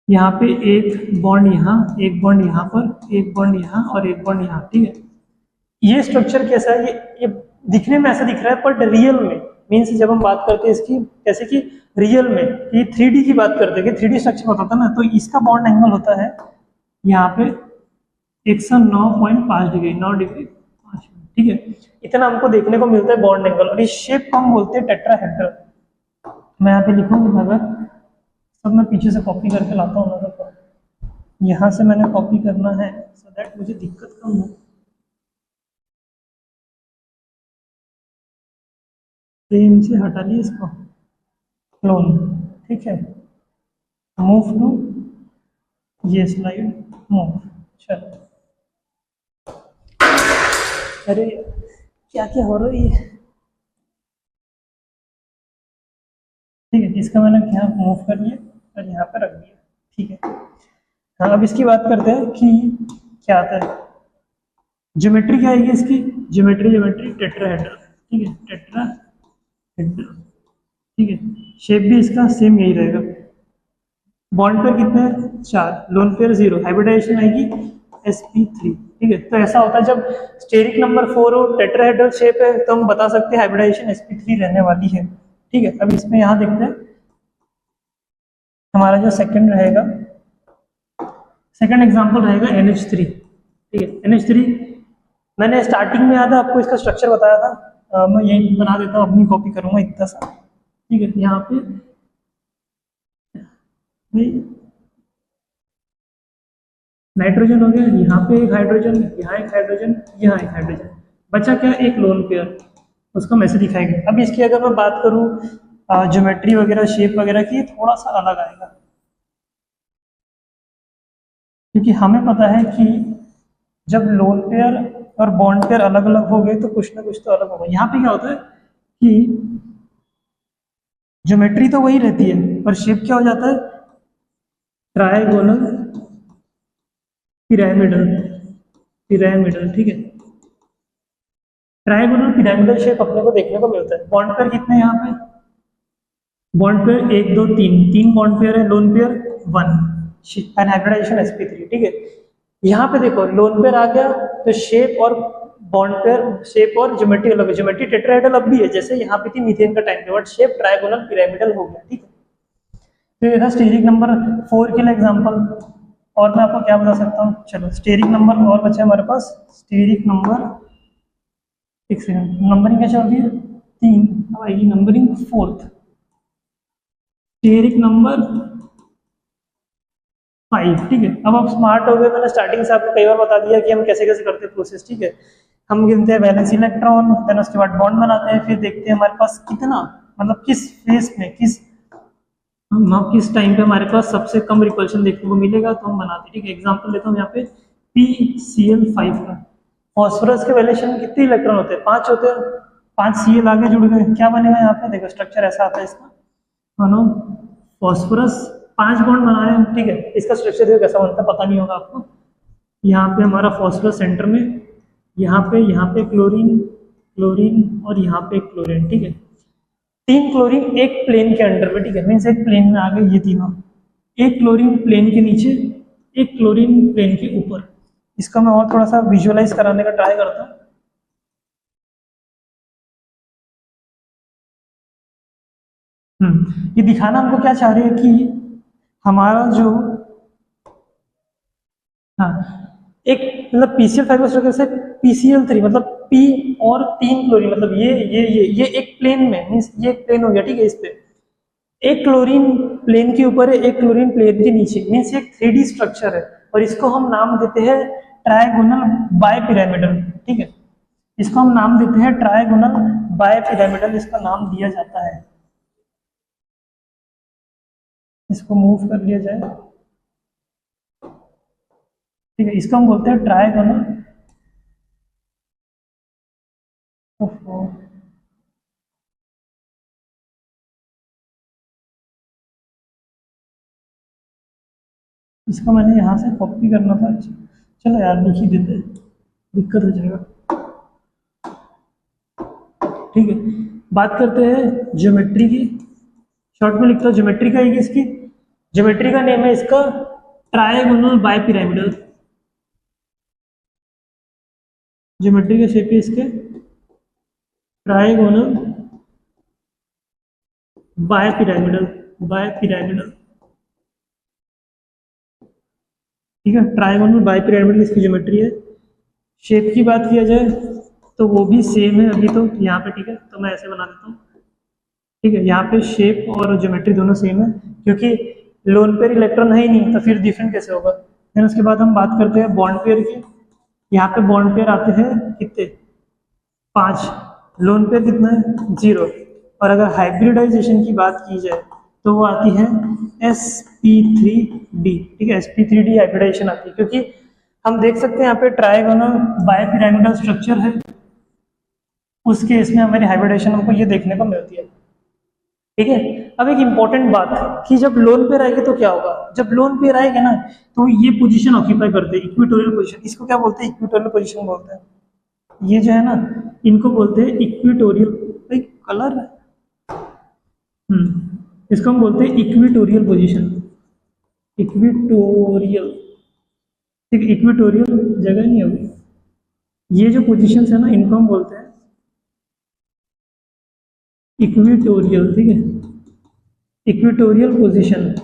यहाँ पे एक बॉन्ड यहाँ, एक बॉन्ड यहाँ पर, एक बॉन्ड यहाँ और एक बॉन्ड यहाँ, ठीक है। ये स्ट्रक्चर कैसा है, ये दिखने में ऐसा दिख रहा है बट रियल में मीन्स जब हम बात करते हैं इसकी, जैसे कि रियल में ये 3D की बात करते हैं कि 3D स्ट्रक्चर बताता है ना, तो इसका बॉन्ड एंगल होता है यहाँ पे 109.5 डिग्री, 9 डिग्री 5, ठीक है। इतना हमको देखने को मिलता है बॉन्ड एंगल, और इस शेप को हम बोलते हैं टेट्राहेड्रल। मैं यहाँ पे लिखूंगा, अगर सब मैं पीछे से कॉपी करके लाता हूँ, अगर यहाँ से मैंने कॉपी करना है सो दैट मुझे दिक्कत कम हो। फ्रेम से हटा लिए इसको, क्लोन, ठीक है। मूव टू, ये स्लाइड मूव, चलो। अरे क्या क्या हो रहा है ये, ठीक है। इसका मैंने यहाँ मूव कर लिया और यहाँ पे रख दिया, ठीक है। हाँ, अब इसकी बात करते हैं कि क्या आता है, ज्योमेट्री क्या आएगी इसकी, ज्योमेट्री टेट्राहेड्रल, ठीक है, टेट्राहेड्रल, ठीक है। शेप भी इसका सेम यही रहेगा। बॉन्ड पेयर कितने हैं 4, लोन पेयर 0, हाइब्रिडाइजेशन आएगी sp3, ठीक है। तो ऐसा होता है जब स्टेरिक नंबर 4 हो, टेट्राहेड्रल शेप है, तो हम बता सकते हैं हाइब्रिडाइजेशन sp3 रहने वाली है, ठीक है। अब इसमें यहाँ देखते हैं हमारा जो सेकंड रहेगा, सेकंड एग्जांपल रहेगा NH3, ठीक है। NH3 मैंने स्टार्टिंग में याद है आपको इसका स्ट्रक्चर बताया था, मैं यही बना देता हूँ, अपनी कॉपी करूंगा इतना सा, ठीक है। यहाँ पे नाइट्रोजन हो गया, यहाँ पे एक हाइड्रोजन, यहाँ एक हाइड्रोजन, यहाँ एक हाइड्रोजन, बचा क्या, एक लोन पेयर, उसको हम ऐसे दिखाएंगे। अब इसकी अगर मैं बात करूँ ज्योमेट्री वगैरह, शेप वगैरह की, थोड़ा सा अलग आएगा क्योंकि हमें पता है कि जब लोन पेयर और बॉन्ड पेयर अलग अलग हो गए तो कुछ ना कुछ तो अलग होगा। यहाँ पे क्या होता है कि ज्योमेट्री तो वही रहती है पर शेप क्या हो जाता है, ट्रायगोनल पिरामिडल, पिरामिडल, ठीक है। ट्रायगोनल पिरामिडल शेप अपने को देखने को मिलता है। बॉन्ड पेयर कितने हैं यहाँ पे, बॉन्ड पेयर 1 2 3, 3 बॉन्ड पेयर है, lone pair 1, and hybridization sp3, ठीक है। यहाँ पे देखो लोन पेयर आ गया तो शेप और बॉन्ड पेयर, शेप और ज्योमेट्री अलग है। ज्योमेट्री टेट्राहेड्रल अब भी है जैसे यहाँ पे थी मीथेन का टाइम पे, बट शेप ट्रायगोनल पिरामिडल हो गया, ठीक है। तो ये था स्टेरिक नंबर 4 के लिए एग्जांपल। और मैं आपको क्या बता सकता हूँ, चलो स्टेरिक नंबर और बचा हमारे पास, स्टेरिक नंबर, एक सेकंड, नंबरिंग क्या चल रही है 3, अब आएगी नंबरिंग 4th, स्टेरिक नंबर 5, ठीक है। अब आप स्मार्ट हो गए, मैंने स्टार्टिंग से आपको कई बार बता दिया कि हम कैसे कैसे करते हैं प्रोसेस, ठीक है। हम गिनते हैं वैलेंस इलेक्ट्रॉन, देन उसके बाद बॉन्ड बनाते हैं, फिर देखते हैं हमारे पास कितना, मतलब किस फेज में, किस टाइम पे हमारे पास सबसे कम रिपल्शन देखने को मिलेगा तो हम बनाते हैं, ठीक है। एग्जांपल लेता हूँ यहाँ पे PCl5 का, फॉस्फोरस के वैलेंशन में कितने इलेक्ट्रॉन होते हैं, 5 होते हैं, 5 Cl आगे जुड़ गए, क्या बनेगा यहाँ पे, देखो स्ट्रक्चर ऐसा आता है इसका, मानो फॉस्फोरस 5 बॉन्ड बना रहे हैं, ठीक है। इसका स्ट्रक्चर देखो कैसा बनता है, पता नहीं होगा आपको। यहाँ पे हमारा फॉस्फोरस सेंटर में, यहाँ पे क्लोरीन, क्लोरीन और यहाँ पे क्लोरीन, ठीक है। 3 क्लोरीन एक प्लेन के अंडर में, ठीक है, मीन्स एक प्लेन में आ गए ये तीनों, एक क्लोरीन प्लेन के नीचे, एक क्लोरीन प्लेन के ऊपर। इसका मैं और थोड़ा सा विजुअलाइज कराने का ट्राई करता हूँ। ये दिखाना हमको क्या चाह रहे हैं कि हमारा जो, हाँ, एक मतलब पीसीएल 5 का स्ट्रक्चर से PCl3 मतलब P और 3 क्लोरीन, मतलब ये एक प्लेन में, मीन्स ये एक प्लेन हो गया, ठीक है। इस पे एक क्लोरीन प्लेन के ऊपर है, एक क्लोरीन प्लेन के नीचे, मीन्स एक 3D स्ट्रक्चर है, और इसको हम नाम देते हैं ट्रायगोनल बायपिरामिडल, ठीक है। इसको हम नाम देते हैं ट्रायगोनल बायपिरामिडल, इसका नाम दिया जाता है। इसको मूव कर लिया जाए, ठीक है। इसको हम बोलते हैं ट्रायगोनल, इसको मैंने यहाँ से कॉपी करना था, चलो यार लिख ही देते हैं, दिक्कत हो जाएगा, ठीक है। बात करते हैं ज्योमेट्री की, शॉर्ट में लिखता हूँ ज्योमेट्री का, इसकी ज्योमेट्री का नेम है इसका ट्रायगोनल बायपिरामिडल। ज्योमेट्री के शेप है इसके ट्रायगोनल बायपिरामिडल, बायपिरामिडल, ठीक है। ट्रायगोनल बायपिरामिडल इसकी ज्योमेट्री है। शेप की बात किया जाए तो वो भी सेम है अभी तो यहाँ पे, ठीक है। तो मैं ऐसे बना देता हूँ, ठीक है। यहाँ पे शेप और ज्योमेट्री दोनों सेम है, क्योंकि लोन पेयर इलेक्ट्रॉन है ही नहीं, तो फिर डिफरेंट कैसे होगा। फिर उसके बाद हम बात करते हैं बॉन्ड पेयर की। यहाँ पे बॉन्ड पेयर आते हैं कितने, 5, लोन पेयर कितना है 0, और अगर हाइब्रिडाइजेशन की बात की जाए तो वो आती है sp3d, ठीक है। sp3d हाइब्रिडाइजेशन आती है, क्योंकि हम देख सकते हैं यहाँ पे ट्रायगोनल बायपिरामिडल स्ट्रक्चर है, उस केस में हमारी हाइब्रिडाइजेशन हमको ये देखने को मिलती है, ठीक है। अब एक इंपॉर्टेंट बात है कि जब लोन पेयर आएगी तो क्या होगा, जब लोन पेयर आएगा ना तो ये पोजीशन ऑक्यूपाई करते हैं, इक्वेटोरियल पोजीशन। इसको क्या बोलते हैं, इक्वेटोरियल पोजीशन बोलते हैं। ये जो है ना, इनको बोलते हैं इक्वेटोरियल, भाई कलर, इसको हम बोलते हैं इक्वेटोरियल पोजीशन, इक्वेटोरियल, ठीक है। इक्वेटोरियल जगह नहीं होगी, ये जो पोजीशन है ना इनको हम बोलते हैं इक्वेटोरियल, ठीक है। इक्वेटोरियल पोजीशन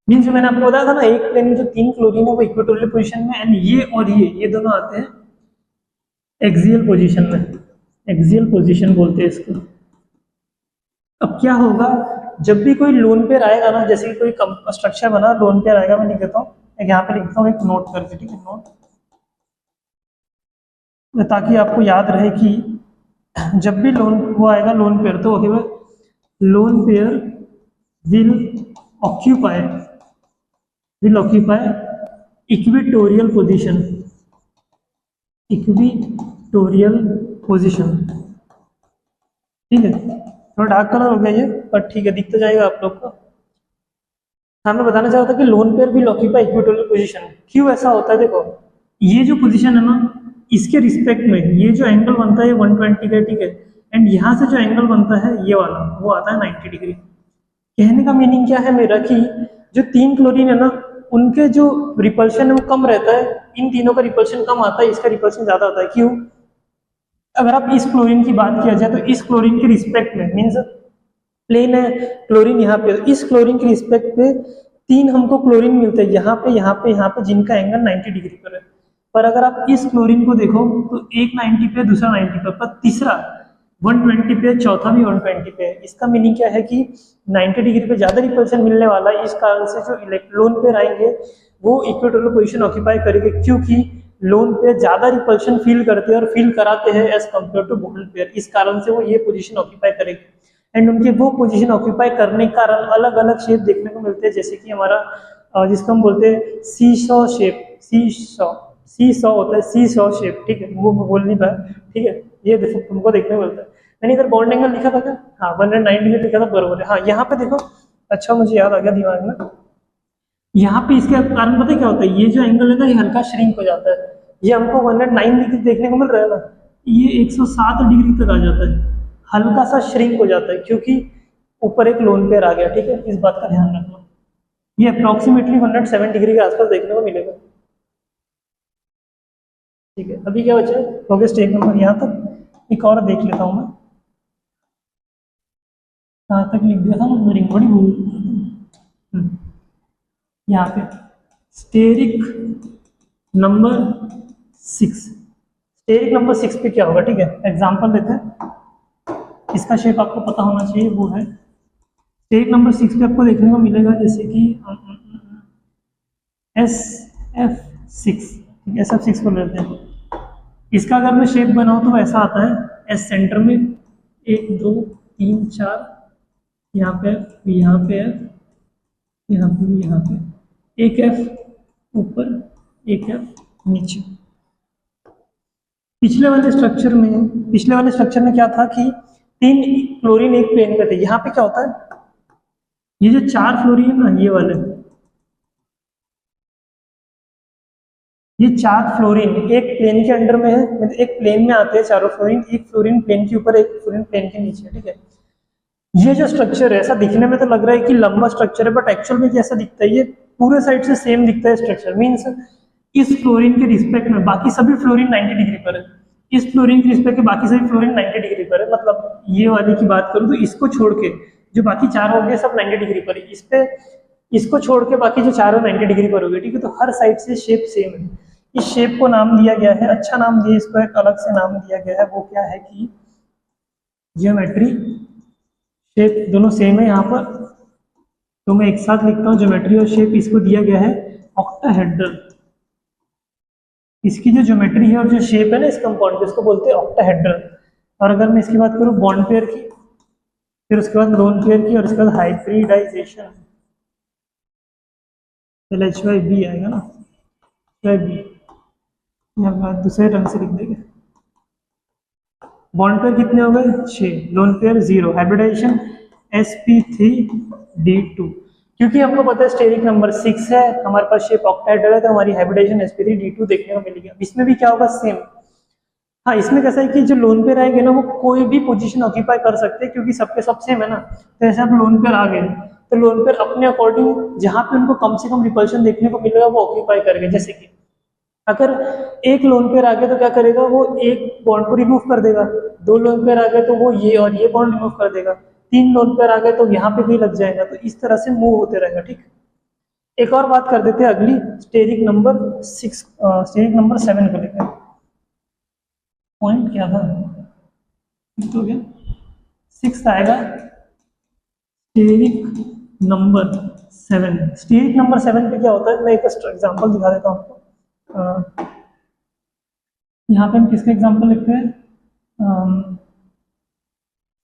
मीन्स जो मैंने आपको बताया था ना, एक प्लेन में जो 3 क्लोरीन है वो इक्वेटोरियल पोजीशन में, एंड ये और ये दोनों आते हैं एक्सियल पोजीशन में, एक्सियल पोजीशन बोलते हैं इसको। अब क्या होगा, जब भी कोई लोन पेयर आएगा ना, जैसे कि कोई स्ट्रक्चर बना लोन पेयर आएगा, मैं लिख देता हूँ, यहाँ पे लिखता हूँ एक नोट करके, ठीक है, नोट, ताकि आपको याद रहे कि जब भी लोन वो आएगा लोन पेयर, तो lone pair will occupy equatorial position, equatorial position, ठीक है। थोड़ा डार्क कलर हो गया ये, पर ठीक है, दिख तो जाएगा आप लोग को। हाँ, मैं बताना चाह रहा था कि lone pair will occupy equatorial position, क्यों ऐसा होता है। देखो ये जो पोजीशन है ना, इसके रिस्पेक्ट में ये जो एंगल बनता है 120 का, ठीक है, एंड यहाँ से जो एंगल बनता है ये वाला, वो आता है 90 डिग्री। कहने का मीनिंग क्या है मेरा कि जो 3 क्लोरीन है ना, उनके जो रिपल्शन है वो कम रहता है, इन तीनों का रिपल्शन कम आता है, इसका रिपल्शन ज्यादा आता है। क्यों, अगर आप इस क्लोरीन की बात किया जाए तो इस क्लोरीन के रिस्पेक्ट में, मीन्स प्लेन है क्लोरीन यहाँ पे, इस क्लोरीन के रिस्पेक्ट पे 3 हमको क्लोरीन मिलते हैं, यहाँ पे यहाँ पे यहाँ पे, जिनका एंगल 90 डिग्री पर है। पर अगर आप इस क्लोरीन को देखो तो एक 90 पे, दूसरा 90 पे, पर तीसरा 120 पे, चौथा भी 120 पे। इसका मीनिंग क्या है कि 90 डिग्री पे ज्यादा रिपल्शन मिलने वाला है, इस कारण से जो इलेक्ट्रॉन पेयर आएंगे वो इक्वेटोरियल पोजीशन ऑक्यूपाई करेंगे, क्योंकि लोन पेयर ज्यादा रिपल्शन फील करते हैं और फील कराते हैं as compare to bond pair, इस कारण से वो ये पोजीशन ऑक्यूपाई करेंगे। एंड उनके वो पोजीशन ऑक्यूपाई करने के कारण अलग अलग शेप देखने को मिलते हैं, जैसे कि हमारा जिसको हम बोलते हैं सीसॉ शेप, सीसॉ होता है, सीसॉ शेप, ठीक है, वो बोल नहीं पाया, ठीक है। ये देखो तुमको देखने को मिलता है। मैंने इधर बॉन्ड एंगल लिखा था क्या, हाँ 190 डिग्री लिखा था, बरोबर है। हाँ यहाँ पे देखो, अच्छा मुझे याद आ गया दिमाग में, यहाँ पे इसके कारण पता है क्या होता है, ये जो एंगल है ना ये हल्का श्रिंक हो जाता है, ये हमको 109 डिग्री देखने को मिल रहा है ना, ये 107 डिग्री तक आ जाता है, हल्का सा श्रिंक हो जाता है, क्योंकि ऊपर एक लोन पेयर आ गया, ठीक है। इस बात का ध्यान रखना, ये अप्रोक्सीमेटली 107 डिग्री के आसपास देखने को मिलेगा, ठीक है। अभी क्या बचा है, हो गया स्टेप नंबर यहाँ तक। एक और देख लेता हूँ मैं, कहाँ तक लिख दिया था ना, रिंग बड़ी भूल, यहाँ पे स्टेरिक नंबर 6, स्टेरिक नंबर 6 पे क्या होगा, ठीक है, एग्जांपल लेते हैं। इसका शेप आपको पता होना चाहिए, वो है स्टेरिक नंबर 6 पे आपको देखने को मिलेगा जैसे कि SF6, SF6 को लेते हैं। इसका अगर मैं शेप बनाऊं तो ऐसा आता है, एस सेंटर में 1 2 3 4, यहाँ पे यहाँ पे यहाँ पे यहाँ पे एक एफ ऊपर एक एफ नीचे। पिछले वाले स्ट्रक्चर में क्या था कि 3 फ्लोरीन एक प्लेन पे थे। यहाँ पे क्या होता है, ये जो 4 फ्लोरीन है ना, ये 4 फ्लोरीन एक प्लेन के अंडर में है, मतलब एक प्लेन में आते हैं चारों फ्लोरीन, एक फ्लोरीन प्लेन के ऊपर एक फ्लोरीन प्लेन के नीचे, ठीक है। ये जो स्ट्रक्चर है, ऐसा दिखने में तो लग रहा है कि लंबा स्ट्रक्चर है, बट एक्चुअल में कैसा दिखता है, ये पूरे साइड से सेम दिखता है स्ट्रक्चर। मीन्स इस फ्लोरीन के रिस्पेक्ट में बाकी सभी फ्लोरीन 90 डिग्री पर है, इस फ्लोरीन के रिस्पेक्ट में बाकी सभी फ्लोरीन 90 डिग्री पर है। मतलब ये वाले की बात करूँ तो इसको छोड़ के जो बाकी 4 हो गए सब 90 डिग्री पर है, इस पे इसको छोड़ के बाकी जो 4 90 डिग्री पर हो गए, ठीक है। तो हर साइड से शेप सेम है। इस शेप को नाम दिया गया है, अच्छा नाम दिया, इसको एक अलग से नाम दिया गया है, वो क्या है कि ज्योमेट्री। शेप दोनों सेम है यहाँ पर, तो मैं एक साथ लिखता हूँ ज्योमेट्री और शेप। इसको दिया गया है ऑक्टाहेड्रल। इसकी जो ज्योमेट्री है और जो शेप है ना इस कंपाउंड की, इसको बोलते हैं ऑक्टाहेड्रल। और अगर मैं इसकी बात करूँ बॉन्ड पेयर की, फिर उसके बाद लोन पेयर की, और उसके बाद हाइब्रिडाइजेशन, LHYB आएगा ना, बी यहाँ दूसरे रंग से लिख देंगे। बॉन्ड पेयर कितने हो गए, 6, लोन पेयर 0, हाइब्रिडाइजेशन sp3d2। क्योंकि हमको पता है स्टेरिक नंबर 6 है, हमारे पास शेप ऑक्टाहेड्रल है, तो हमारी हाइब्रिडाइजेशन sp3d2 देखने को मिलेगी। इसमें भी क्या होगा, सेम। हाँ, इसमें कैसा है कि जो लोन पेयर आएंगे ना, वो कोई भी पोजीशन ऑक्यूपाई कर सकते हैं, क्योंकि सबके सब सेम है ना। तो ऐसे आप लोन पेयर आ गए, तो लोन पेयर अपने अकॉर्डिंग जहाँ पे उनको कम से कम रिपल्शन देखने को मिलेगा वो ऑक्यूपाई करेंगे। जैसे कि अगर एक लोन पेयर आ गया तो क्या करेगा, वो एक बॉन्ड को रिमूव कर देगा। 2 लोन पेयर आ गए तो वो ये और ये बॉन्ड रिमूव कर देगा। 3 लोन पेयर आ गए तो यहाँ पे भी लग जाएगा। तो इस तरह से मूव होते रहेगा, ठीक। एक और बात कर देते हैं अगली, स्टेरिक नंबर 7 को लेकर। पॉइंट क्या था, तो गया 6 आएगा, स्टेरिक नंबर 7। स्टेरिक नंबर 7 पे क्या होता है, मैं एक एग्जांपल दिखा देता हूँ आपको। यहाँ पे हम किसका एग्जांपल लिखते हैं,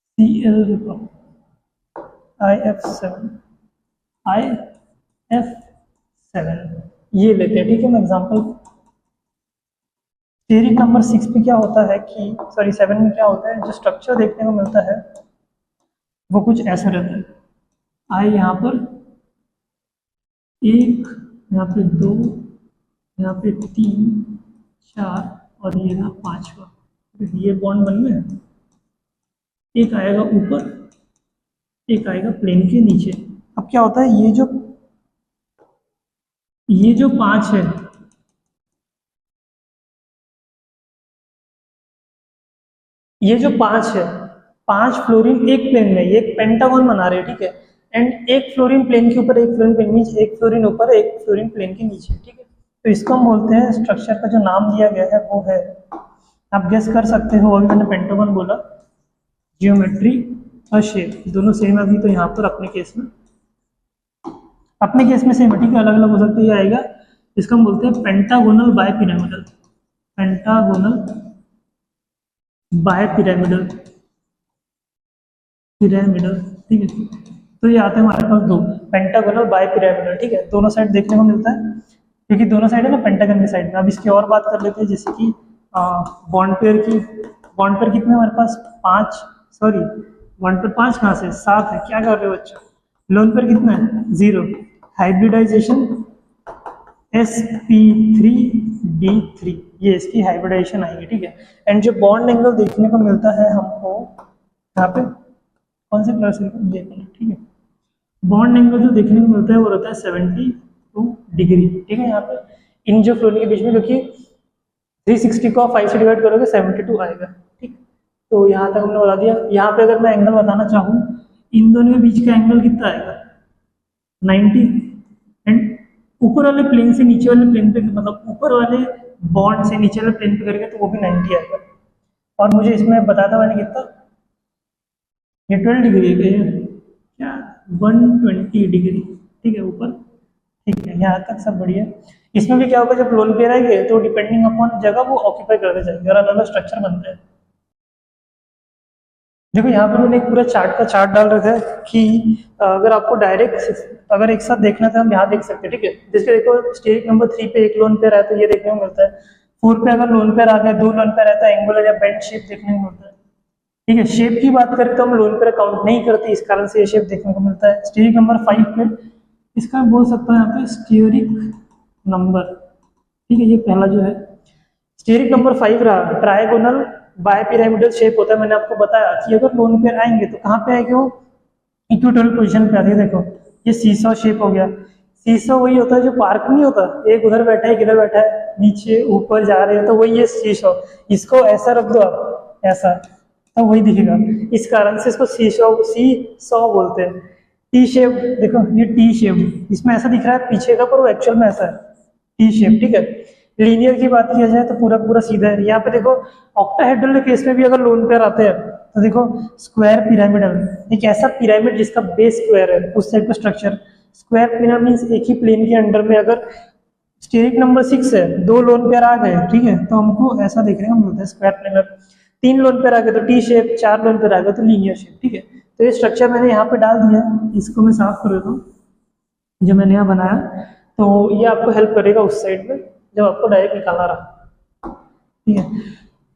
IF7 ये लेते हैं, ठीक है। मैं एग्जांपल, स्टेरिक नंबर 6 पे क्या होता है कि 7 में क्या होता है, जो स्ट्रक्चर देखने को मिलता है वो कुछ ऐसा रहता है। आई यहाँ पर 1, यहाँ पे 2, यहाँ पे 3 4 और ये ना 5वां, ये बॉन्ड बन गए। एक आएगा ऊपर, एक आएगा प्लेन के नीचे। अब क्या होता है, ये जो 5 है, ये जो 5 है, 5 फ्लोरीन एक प्लेन में, ये एक पेंटागन बना रहे हैं, ठीक है। एंड एक फ्लोरीन प्लेन के ऊपर, एक फ्लोरीन प्लेन नीचे, एक फ्लोरीन ऊपर, एक फ्लोरीन प्लेन के नीचे, ठीक है। तो इसको हम बोलते हैं, स्ट्रक्चर का जो नाम दिया गया है वो है, आप गेस कर सकते हो, अभी मैंने पेंटागन बोला, जियोमेट्री और शेप दोनों सेम है। अभी तो यहाँ पर अपने केस में सेम है, ठीक है। अलग अलग हो सकता है, ये आएगा, इसको हम बोलते हैं pentagonal bipyramidal, pentagonal bipyramidal, pyramidal, ठीक है। तो ये आते हैं हमारे पास 2, पेंटागोनल बायपिरामिडल, ठीक है। दोनों साइड देखने को मिलता है, क्योंकि दोनों साइड है ना पेंटागन की साइड में। अब इसकी और बात कर लेते हैं, जैसे कि बॉन्ड पेयर की। बॉन्ड पेयर कितने हमारे पास, 5, सॉरी बॉन्ड पेयर 5 कहाँ से, 7 है। क्या कर रहे हो बच्चों, लोन पेयर कितना है, 0। हाइब्रिडाइजेशन sp3d3, ये इसकी हाइब्रिडाइजेशन आएगी, ठीक है। एंड जो बॉन्ड एंगल देखने को मिलता है हमको यहाँ पे, कौन से कलर से, ये कलर, ठीक है। बॉन्ड एंगल जो देखने को मिलता है वो रहता है 72 डिग्री, ठीक है। यहाँ पे इन जो फ्लोरीन के बीच में, क्योंकि 360 को 5 से डिवाइड करोगे 72 आएगा, ठीक। तो यहाँ तक हमने बता दिया। यहाँ पे अगर मैं एंगल बताना चाहूँ, इन दोनों के बीच का एंगल कितना आएगा, 90। एंड ऊपर वाले प्लेन से नीचे वाले प्लेन पे, मतलब ऊपर वाले बॉन्ड से नीचे वाले प्लेन पे करेंगे तो वो भी 90 आएगा। और मुझे इसमें बताता मैंने कितना, ये 12 डिग्री है क्या, 120 डिग्री, ठीक है ऊपर, ठीक है यहाँ तक सब बढ़िया। इसमें भी क्या होगा, जब लोन पेयर आएंगे तो डिपेंडिंग अपॉन जगह वो ऑक्यूपाई करते जाएंगे और अलग अलग स्ट्रक्चर बनते हैं। देखो यहाँ पर मैंने एक पूरा चार्ट का चार्ट डाल रखा है कि अगर आपको डायरेक्ट अगर एक साथ देखना था हम यहाँ देख सकते हैं, ठीक है। जिसके देखो स्टेज नंबर 3 पे एक लोन पेयर आया तो ये देखने को मिलता है, 4 पे अगर लोन पेयर आ गया, 2 लोन पेयर रहता है, एंगुलर या बेंड शेप देखने को मिलता है, ठीक है। शेप की बात करें तो हम लोन पेयर काउंट नहीं करते, इस कारण से ये शेप देखने को मिलता है। स्टेज नंबर 5 पे इसका बोल सकता हूँ यहाँ पे स्टीयरिक नंबर, ठीक है। ये पहला जो है स्टीयरिक नंबर 5 रहा, ट्रायगोनल बाय पिरामिडल शेप होता है। मैंने आपको बताया कि अगर लोन पेयर आएंगे तो कहाँ पे आएंगे, वो इक्वेटोरियल पोजीशन पे आते हैं। देखो ये सीसॉ शेप हो गया, सीसॉ वही होता है जो पार्क नहीं होता, एक उधर बैठा है एक इधर बैठा है, नीचे ऊपर जा रहे हैं, तो वही है सीसॉ। इसको ऐसा रख दो आप, ऐसा, तो वही दिखेगा। इस कारण से इसको सीसॉ बोलते हैं। टी शेप, देखो ये टी शेप, इसमें ऐसा दिख रहा है पीछे का, पर वो एक्चुअल में ऐसा है टी शेप, ठीक है। लीनियर की बात किया जाए तो पूरा पूरा सीधा है। यहाँ पे देखो ऑक्टाहेड्रल केस में भी अगर लोन पेयर आते हैं तो देखो स्क्वायर पिरामिडल, एक ऐसा पिरामिड जिसका बेस स्क्वायर है, उस टाइप का स्ट्रक्चर। स्क्वायर पिरामिड मींस एक ही प्लेन के अंडर में अगर स्टीयरिक नंबर 6 है, 2 लोन पेयर आ गए, ठीक है, तो हमको ऐसा देखने को मिलता है स्क्वायर पिरामिड। 3 लोन पेयर आ गए तो टी शेप, 4 लोन पेयर आ गए तो लीनियर शेप, ठीक है। तो ये स्ट्रक्चर मैंने यहाँ पे डाल दिया, इसको मैं साफ कर देता हूँ जो मैंने यहाँ बनाया, तो ये आपको हेल्प करेगा उस साइड में जब आपको डायरेक्ट निकालना रहा, ठीक है।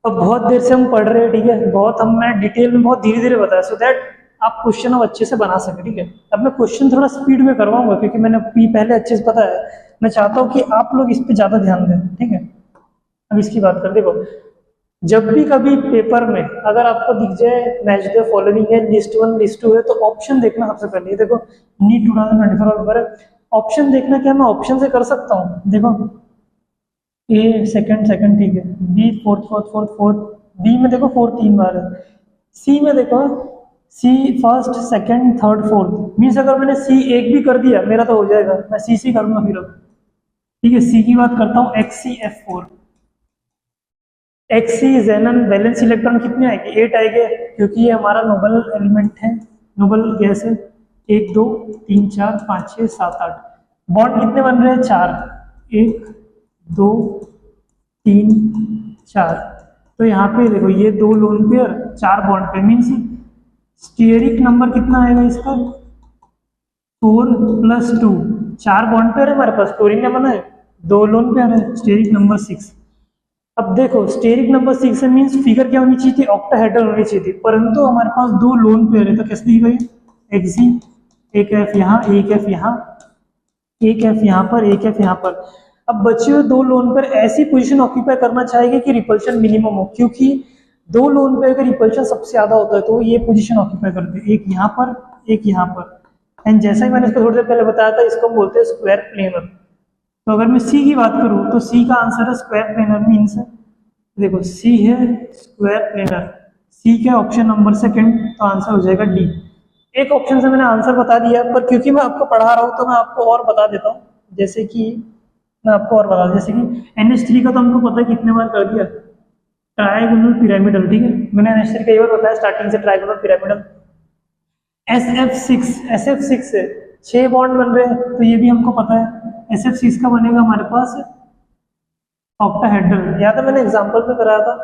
अब बहुत देर से हम पढ़ रहे हैं, ठीक है, बहुत हम मैं डिटेल में बहुत धीरे धीरे बताया, सो दैट आप क्वेश्चन अब अच्छे से बना सके, ठीक है। अब मैं क्वेश्चन थोड़ा स्पीड में करवाऊंगा क्योंकि मैंने पहले अच्छे से पता है, मैं चाहता हूँ कि आप लोग इस पे ज्यादा ध्यान दें, ठीक है। अब इसकी बात कर, देखो जब भी कभी पेपर में अगर आपको दिख जाए मैच द फॉलोइंग है, लिस्ट 1 लिस्ट 2 है, तो ऑप्शन देखना सबसे पहले। देखो नीट 2024 पर ऑप्शन देखना, क्या मैं ऑप्शन से कर सकता हूँ, देखो ए सेकंड, ठीक है, बी फोर्थ, बी में देखो 4 3 बार है, सी में देखो C first second third fourth, means अगर मैंने सी एक भी कर दिया मेरा तो हो जाएगा, मैं सी करूंगा फिर अब, ठीक है। सी की बात करता हूँ, XCF4, XC जेनन वैलेंस इलेक्ट्रॉन कितने आएंगे, 8 आएंगे, क्योंकि ये हमारा नोबल एलिमेंट है, नोबल गैस है। 1 2 3 4 5 6 7 8, बॉन्ड कितने बन रहे हैं, 4, 1 2 3 4, तो यहाँ पे देखो ये 2 लोन पेयर 4 बॉन्ड पे, मीन्स स्टीयरिक नंबर कितना आएगा इसका, 4 + 2, 4 बॉन्ड पेयर है हमारे पास, क्लोरीन ने बना है, 2 लोन पेयर है, स्टीयरिक नंबर 6। अब देखो स्टीयरिक नंबर 6 है, मीन्स फिगर क्या होनी चाहिए थी, ऑक्टाहेड्रल होनी चाहिए थी, परंतु हमारे पास 2 लोन पेयर है, तो कैसे दी गई, XG, एक F यहाँ, एक F यहाँ, एक F यहाँ पर, एक F यहाँ पर। अब बचे हुए 2 लोन पेयर ऐसी पोजीशन ऑक्यूपाई करना चाहेंगे कि रिपल्शन मिनिमम हो, क्योंकि 2 लोन पेयर का रिपल्शन सबसे ज्यादा होता है, तो ये पोजीशन ऑक्यूपाई करते हैं, एक यहाँ पर एक यहाँ पर। एंड जैसा ही मैंने इसको थोड़ी देर पहले बताया था, इसको हम बोलते हैं स्क्वायर प्लेनर। तो अगर मैं सी की बात करूं तो सी का आंसर है स्क्वायर प्लेनर, मीन्स देखो सी है स्क्वायर प्लेनर, सी का ऑप्शन नंबर सेकंड, तो आंसर हो जाएगा डी। एक ऑप्शन से मैंने आंसर बता दिया, पर क्योंकि मैं आपको पढ़ा रहा हूं तो मैं आपको और बता देता हूं, जैसे कि मैं आपको और बता, जैसे कि NH3 का तो हमको पता है कितने बार कर दिया, ट्रायगोनल पिरामिडल, ठीक है, मैंने NH3 कई बार बताया स्टार्टिंग से, ट्रायगोनल पिरामिडल। SF6 से 6 बॉन्ड बन रहे हैं, तो ये भी हमको पता है। SF6 का बनेगा हमारे पास ऑक्टाहेड्रल, या तो मैंने एग्जांपल में कराया था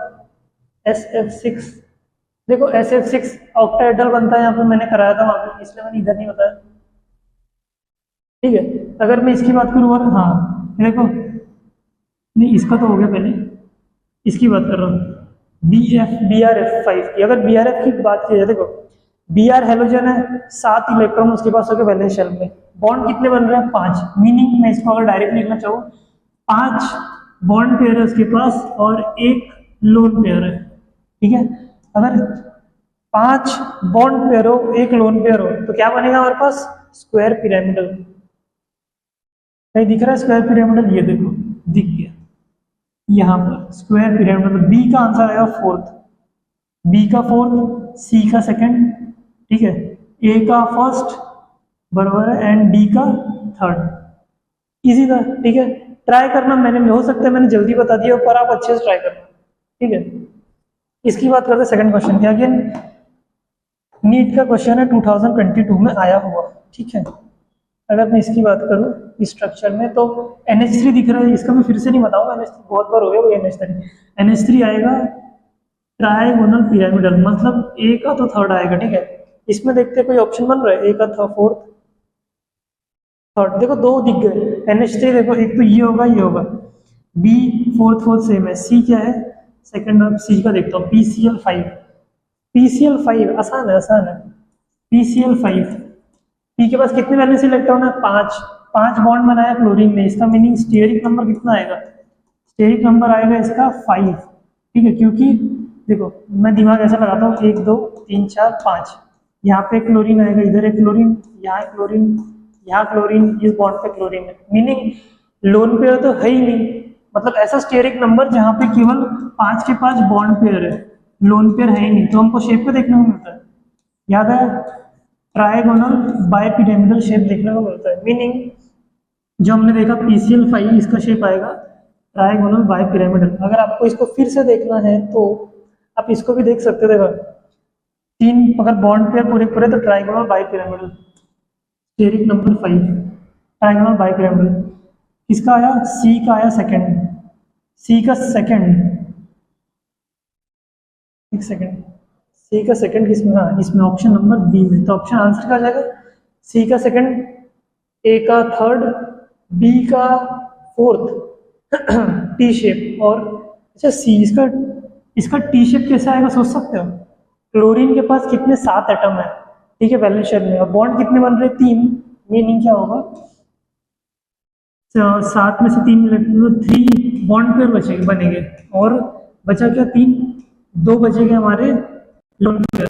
SF6, देखो SF6 ऑक्टाहेड्रल बनता है, यहाँ पे मैंने कराया था वहां पे, इसलिए मैंने इधर नहीं बताया, ठीक है। अगर मैं इसकी बात करूँ, और हाँ देखो, नहीं इसका तो हो गया पहले, इसकी बात कर रहा हूँ, BRF5 की। अगर BRF की बात की जाए, देखो Br हेलोजन है, 7 इलेक्ट्रॉन उसके पास हो गए वैलेंस शेल में, बॉन्ड कितने बन रहे हैं, 5, मीनिंग मैं इसको अगर डायरेक्ट लिखना चाहूँ, 5 बॉन्ड पेयर है उसके पास और 1 लोन पेयर है, ठीक है। अगर 5 बॉन्ड पेयर हो, 1 लोन पेयर हो, तो क्या बनेगा हमारे पास, स्क्वायर पिरामिडल। कहीं दिख रहा है स्क्वायर पिरामिडल, ये देखो दिख गया यहाँ पर स्क्वायर पिरामिडल। बी का आंसर आएगा 4th, बी का 4th, सी का 2nd, ठीक है, ए का 1st बराबर है, एंड डी का 3rd, इजी था, ठीक है। ट्राई करना, मैंने हो सकता है मैंने जल्दी बता दिया, पर आप अच्छे से ट्राई करना, ठीक है। इसकी बात करते हैं सेकंड क्वेश्चन की। अगेन नीट का क्वेश्चन है, 2022 में आया हुआ, ठीक है। अगर मैं इसकी बात करूं इस स्ट्रक्चर में, तो NH3 दिख रहा है, इसका मैं फिर से नहीं बताऊंगा, NH3 बहुत बार हो गया वो NH3 आएगा ट्राइगोनल पिरामिडल, मतलब ए का तो थर्ड आएगा, ठीक है। इसमें देखते हैं कोई ऑप्शन बन रहा है, ए का था फोर्थ थर्ड, देखो दो दिख गए। NH3 देखो, एक तो ये होगा, बी फोर्थ सेम है, सी क्या है सेकंड, अब सी का देखता हूँ, PCl5 आसान है। PCl5, पी के पास कितने वैलेंस इलेक्ट्रॉन है, 5 बॉन्ड बनाया क्लोरीन ने, इसका मीनिंग स्टेरिक नंबर कितना आएगा, स्टेरिक नंबर आएगा इसका 5, ठीक है। क्योंकि देखो मैं दिमाग ऐसा लगाता हूँ, 1 2 3 4 5, यहाँ पे क्लोरीन आएगा, इधर एक क्लोरीन, यहाँ क्लोरीन, यहाँ क्लोरीन, इस बॉन्ड पे क्लोरीन है, मीनिंग लोन पेयर तो है ही नहीं, मतलब ऐसा स्टेरिक नंबर जहाँ पे केवल 5 के 5 बॉन्ड पेयर है, लोन पेयर है ही नहीं, तो हमको शेप पे देखने को मिलता है, याद है, ट्राइगोनल बाइपिरामिडल शेप देखने को मिलता है। मीनिंग जो हमने देखा PCl5, इसका शेप आएगा ट्राइगोनल बाइपिरामिडल। अगर आपको इसको फिर से देखना है तो आप इसको भी देख सकते, देखो 3 अगर बॉन्ड पेयर पूरे तो trigonal bipyramidal, steric number 5 trigonal bipyramidal. किसका आया, सी का आया सेकंड, सी का सेकंड किसमें, हाँ इसमें ऑप्शन नंबर बी में, तो ऑप्शन आंसर का जाएगा सी का सेकंड, ए का थर्ड, बी का फोर्थ, टी शेप। और अच्छा सी, इसका टी शेप कैसे आएगा सोच सकते हो, क्लोरीन के पास कितने 7 एटम है, ठीक है, वैलेंस शेल में, और बॉन्ड कितने बन रहे 3, मीनिंग क्या होगा, 7 में से 3 इलेक्ट्रॉन, 3 बॉन्ड पेयर बनेंगे, और बचा क्या 3, 2 बचेंगे हमारे लोन पेयर।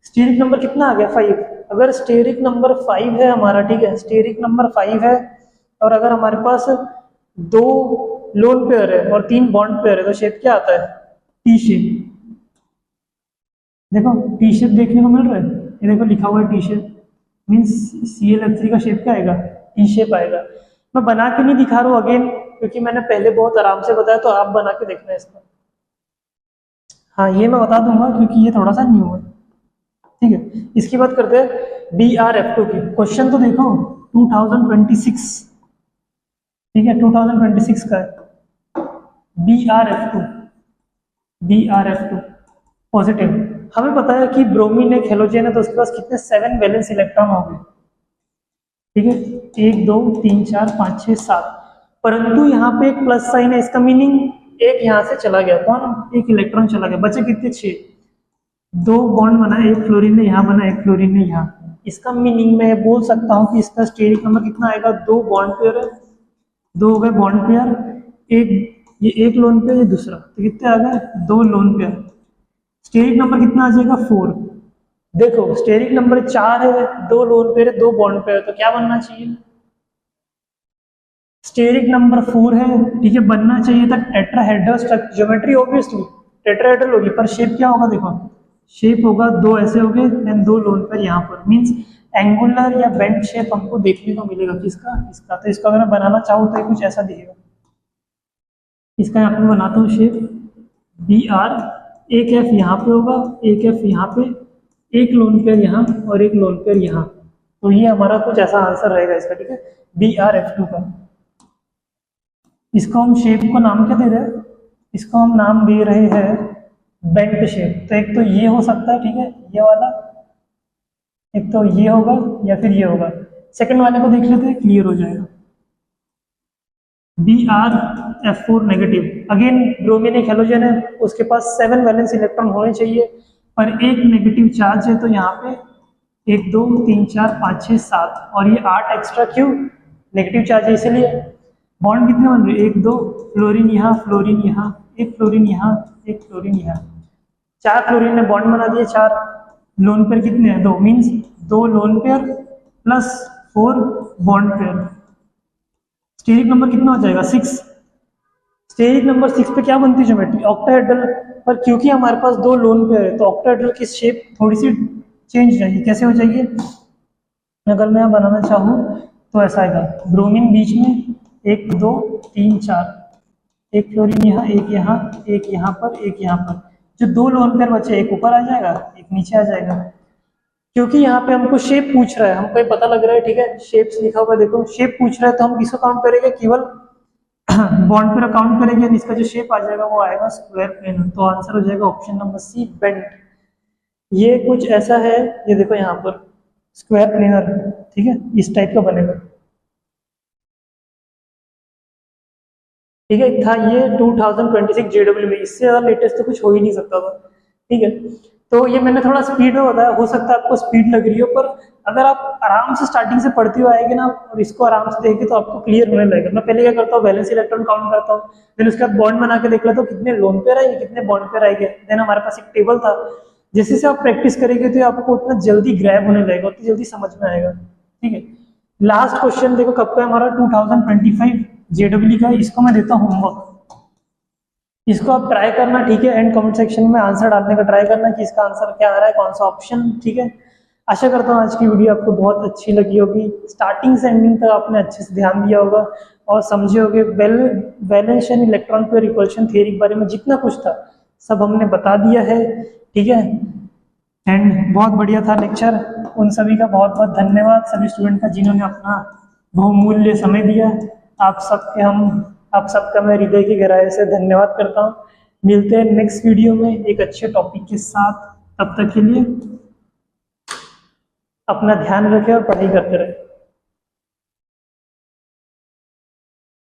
स्टेरिक नंबर कितना आ गया 5, अगर स्टेरिक नंबर 5 है हमारा, ठीक है, स्टेरिक नंबर 5 है, और अगर हमारे पास 2 लोन पेयर है और 3 बॉन्ड पेयर है, तो शेप क्या आता है, टी शेप। देखो टी शेप देखने को मिल रहा है, ये देखो लिखा हुआ है टी शेप, मीन्स ClF3 का शेप क्या आएगा, टी शेप आएगा। मैं बना के नहीं दिखा रहा हूँ अगेन, क्योंकि मैंने पहले बहुत आराम से बताया, तो आप बना के देखना है इसका। हाँ ये मैं बता दूंगा क्योंकि ये थोड़ा सा न्यू है, ठीक है। इसकी बात करते हैं BrF2 की। क्वेश्चन तो देखो 2026, ठीक है, 2026 का है, BrF2 पॉजिटिव। हमें पता है कि ब्रोमीन एक हेलोजन है, तो उसके पास कितने 7 वैलेंस इलेक्ट्रॉन होंगे, ठीक है, 1 2 3 4 5 6 7, परंतु यहाँ पे एक प्लस साइन है, इसका मीनिंग एक यहाँ से चला गया, कौन, एक इलेक्ट्रॉन चला गया, बचे कितने 6, 2 बॉन्ड बना, एक फ्लोरीन ने यहाँ बना, एक फ्लोरीन ने यहाँ। इसका मीनिंग मैं बोल सकता हूँ कि इसका स्टेरिक नंबर कितना आएगा, 2 बॉन्ड पेयर है, 2 हो गए बॉन्ड पेयर, ये एक लोन पेयर, ये दूसरा, तो कितने आ गए 2 लोन पेयर। स्टेरिक नंबर कितना आ जाएगा 4। देखो स्टेरिक नंबर 4 है, 2 लोन पेयर है, 2 बॉन्ड पेयर, तो क्या बनना चाहिए, स्टेरिक नंबर 4 है, ठीक है, बनना चाहिए था tetrahedral structure, geometry obviously tetrahedral होगी, पर शेप क्या होगा, देखो शेप होगा 2 ऐसे हो गए एंड 2 लोन पेयर यहाँ पर, मींस एंगुलर या बेंड शेप हमको देखने को मिलेगा, किसका, इसका। तो इसका अगर मैं बनाना चाहूँ तो ये कुछ ऐसा दिखेगा, इसका यहाँ पे बनाता हूँ शेप BR, एक F यहाँ पे होगा, एक F यहाँ पे, एक लोन पेयर यहाँ और एक लोन पेयर यहाँ, तो ये हमारा कुछ ऐसा आंसर रहेगा इसका, ठीक है, BrF2 का। इसको हम शेप को नाम क्या दे रहे हैं, इसको हम नाम दे रहे हैं बेंट शेप। तो एक तो ये हो सकता है, ठीक है, ये वाला, एक तो ये होगा या फिर ये होगा। सेकंड वाले को देख लेते हैं, क्लियर हो जाएगा। BrF4 नेगेटिव, अगेन ब्रोमीन एक हेलोजन है, उसके पास 7 वैलेंस इलेक्ट्रॉन होने चाहिए, पर एक नेगेटिव चार्ज है, तो यहाँ पे 1 2 3 4 5 6 7 और ये 8 एक्स्ट्रा, क्यों, नेगेटिव चार्ज है इसलिए। बॉन्ड कितने बन रहे, 1 2, फ्लोरीन यहाँ, फ्लोरीन यहाँ, एक फ्लोरीन यहाँ, एक फ्लोरीन यहाँ, 4 फ्लोरीन ने बॉन्ड बना दिए, 4 लोन पेयर कितने हैं, 2, means 2 lone pair plus 4 bond pair. Steric number कितना हो जाएगा 6। स्टेरिक नंबर 6 पे क्या बनती है ज्योमेट्री, ऑक्टाहेड्रल, पर क्योंकि हमारे पास 2 लोन पेयर है तो ऑक्टाहेड्रल की शेप थोड़ी सी चेंज रहेगी। कैसे हो जाएगी, अगर मैं बनाना चाहूँ तो ऐसा आएगा, ब्रोमीन बीच में, 1 2 3 4, एक क्लोरीन यहाँ, एक यहाँ, एक यहाँ पर, एक यहाँ पर। जो 2 लोन पेयर बचे, एक ऊपर आ जाएगा, एक नीचे आ जाएगा। क्योंकि यहाँ पे हमको शेप पूछ रहा है, हमको ये पता लग रहा है, ठीक है, शेप्स लिखा हुआ है, देखो शेप पूछ रहा है, तो हम किसको काउंट करेंगे, केवल बॉन्ड पर काउंट करेंगे, और इसका जो शेप आ जाएगा वो आएगा स्क्वायर प्लेन। तो आंसर हो जाएगा ऑप्शन नंबर सी, बेंट। ये कुछ ऐसा है, ये देखो यहाँ पर स्क्वायर प्लेनर, ठीक है, इस टाइप का बनेगा, ठीक है। था ये 2026 JW में, इससे ज़्यादा लेटेस्ट तो कुछ हो ही नहीं सकता था, ठीक है। तो ये मैंने थोड़ा स्पीड में बताया, हो सकता है आपको स्पीड लग रही हो, पर अगर आप आराम से स्टार्टिंग से पढ़ते हुए आएंगे ना, और इसको आराम से देखेंगे तो आपको क्लियर होने लगेगा। मैं पहले क्या करता हूँ, वैलेंस इलेक्ट्रॉन काउंट करता हूँ, फिर उसके बाद बॉन्ड बना के देख लेता हूँ कितने लोन पेयर आएंगे, कितने बॉन्ड पेयर आएंगे। देन हमारे पास एक टेबल था, जैसे से आप प्रैक्टिस करेंगे तो आपको उतना जल्दी ग्रैब होने लगेगा, उतनी जल्दी समझ में आएगा, ठीक है। लास्ट क्वेश्चन देखो कब का है हमारा, 2025 JW का। इसको मैं देता हूँ होमवर्क, इसको आप ट्राई करना, ठीक है, एंड कमेंट सेक्शन में आंसर डालने का ट्राई करना कि इसका आंसर क्या आ रहा है, कौन सा ऑप्शन, ठीक है। आशा करता हूँ आज की वीडियो आपको बहुत अच्छी लगी होगी, स्टार्टिंग से एंडिंग तक आपने अच्छे से ध्यान दिया होगा और समझे होगे। Valence and electron pair repulsion theory के बारे में जितना कुछ था सब हमने बता दिया है, ठीक है। एंड बहुत बढ़िया था लेक्चर, उन सभी का बहुत बहुत धन्यवाद, सभी स्टूडेंट का जिन्होंने अपना बहुमूल्य समय दिया। आप सबका मैं हृदय की गहराई से धन्यवाद करता हूँ। मिलते हैं नेक्स्ट वीडियो में एक अच्छे टॉपिक के साथ, तब तक के लिए अपना ध्यान रखें और पढ़ाई करते रहें।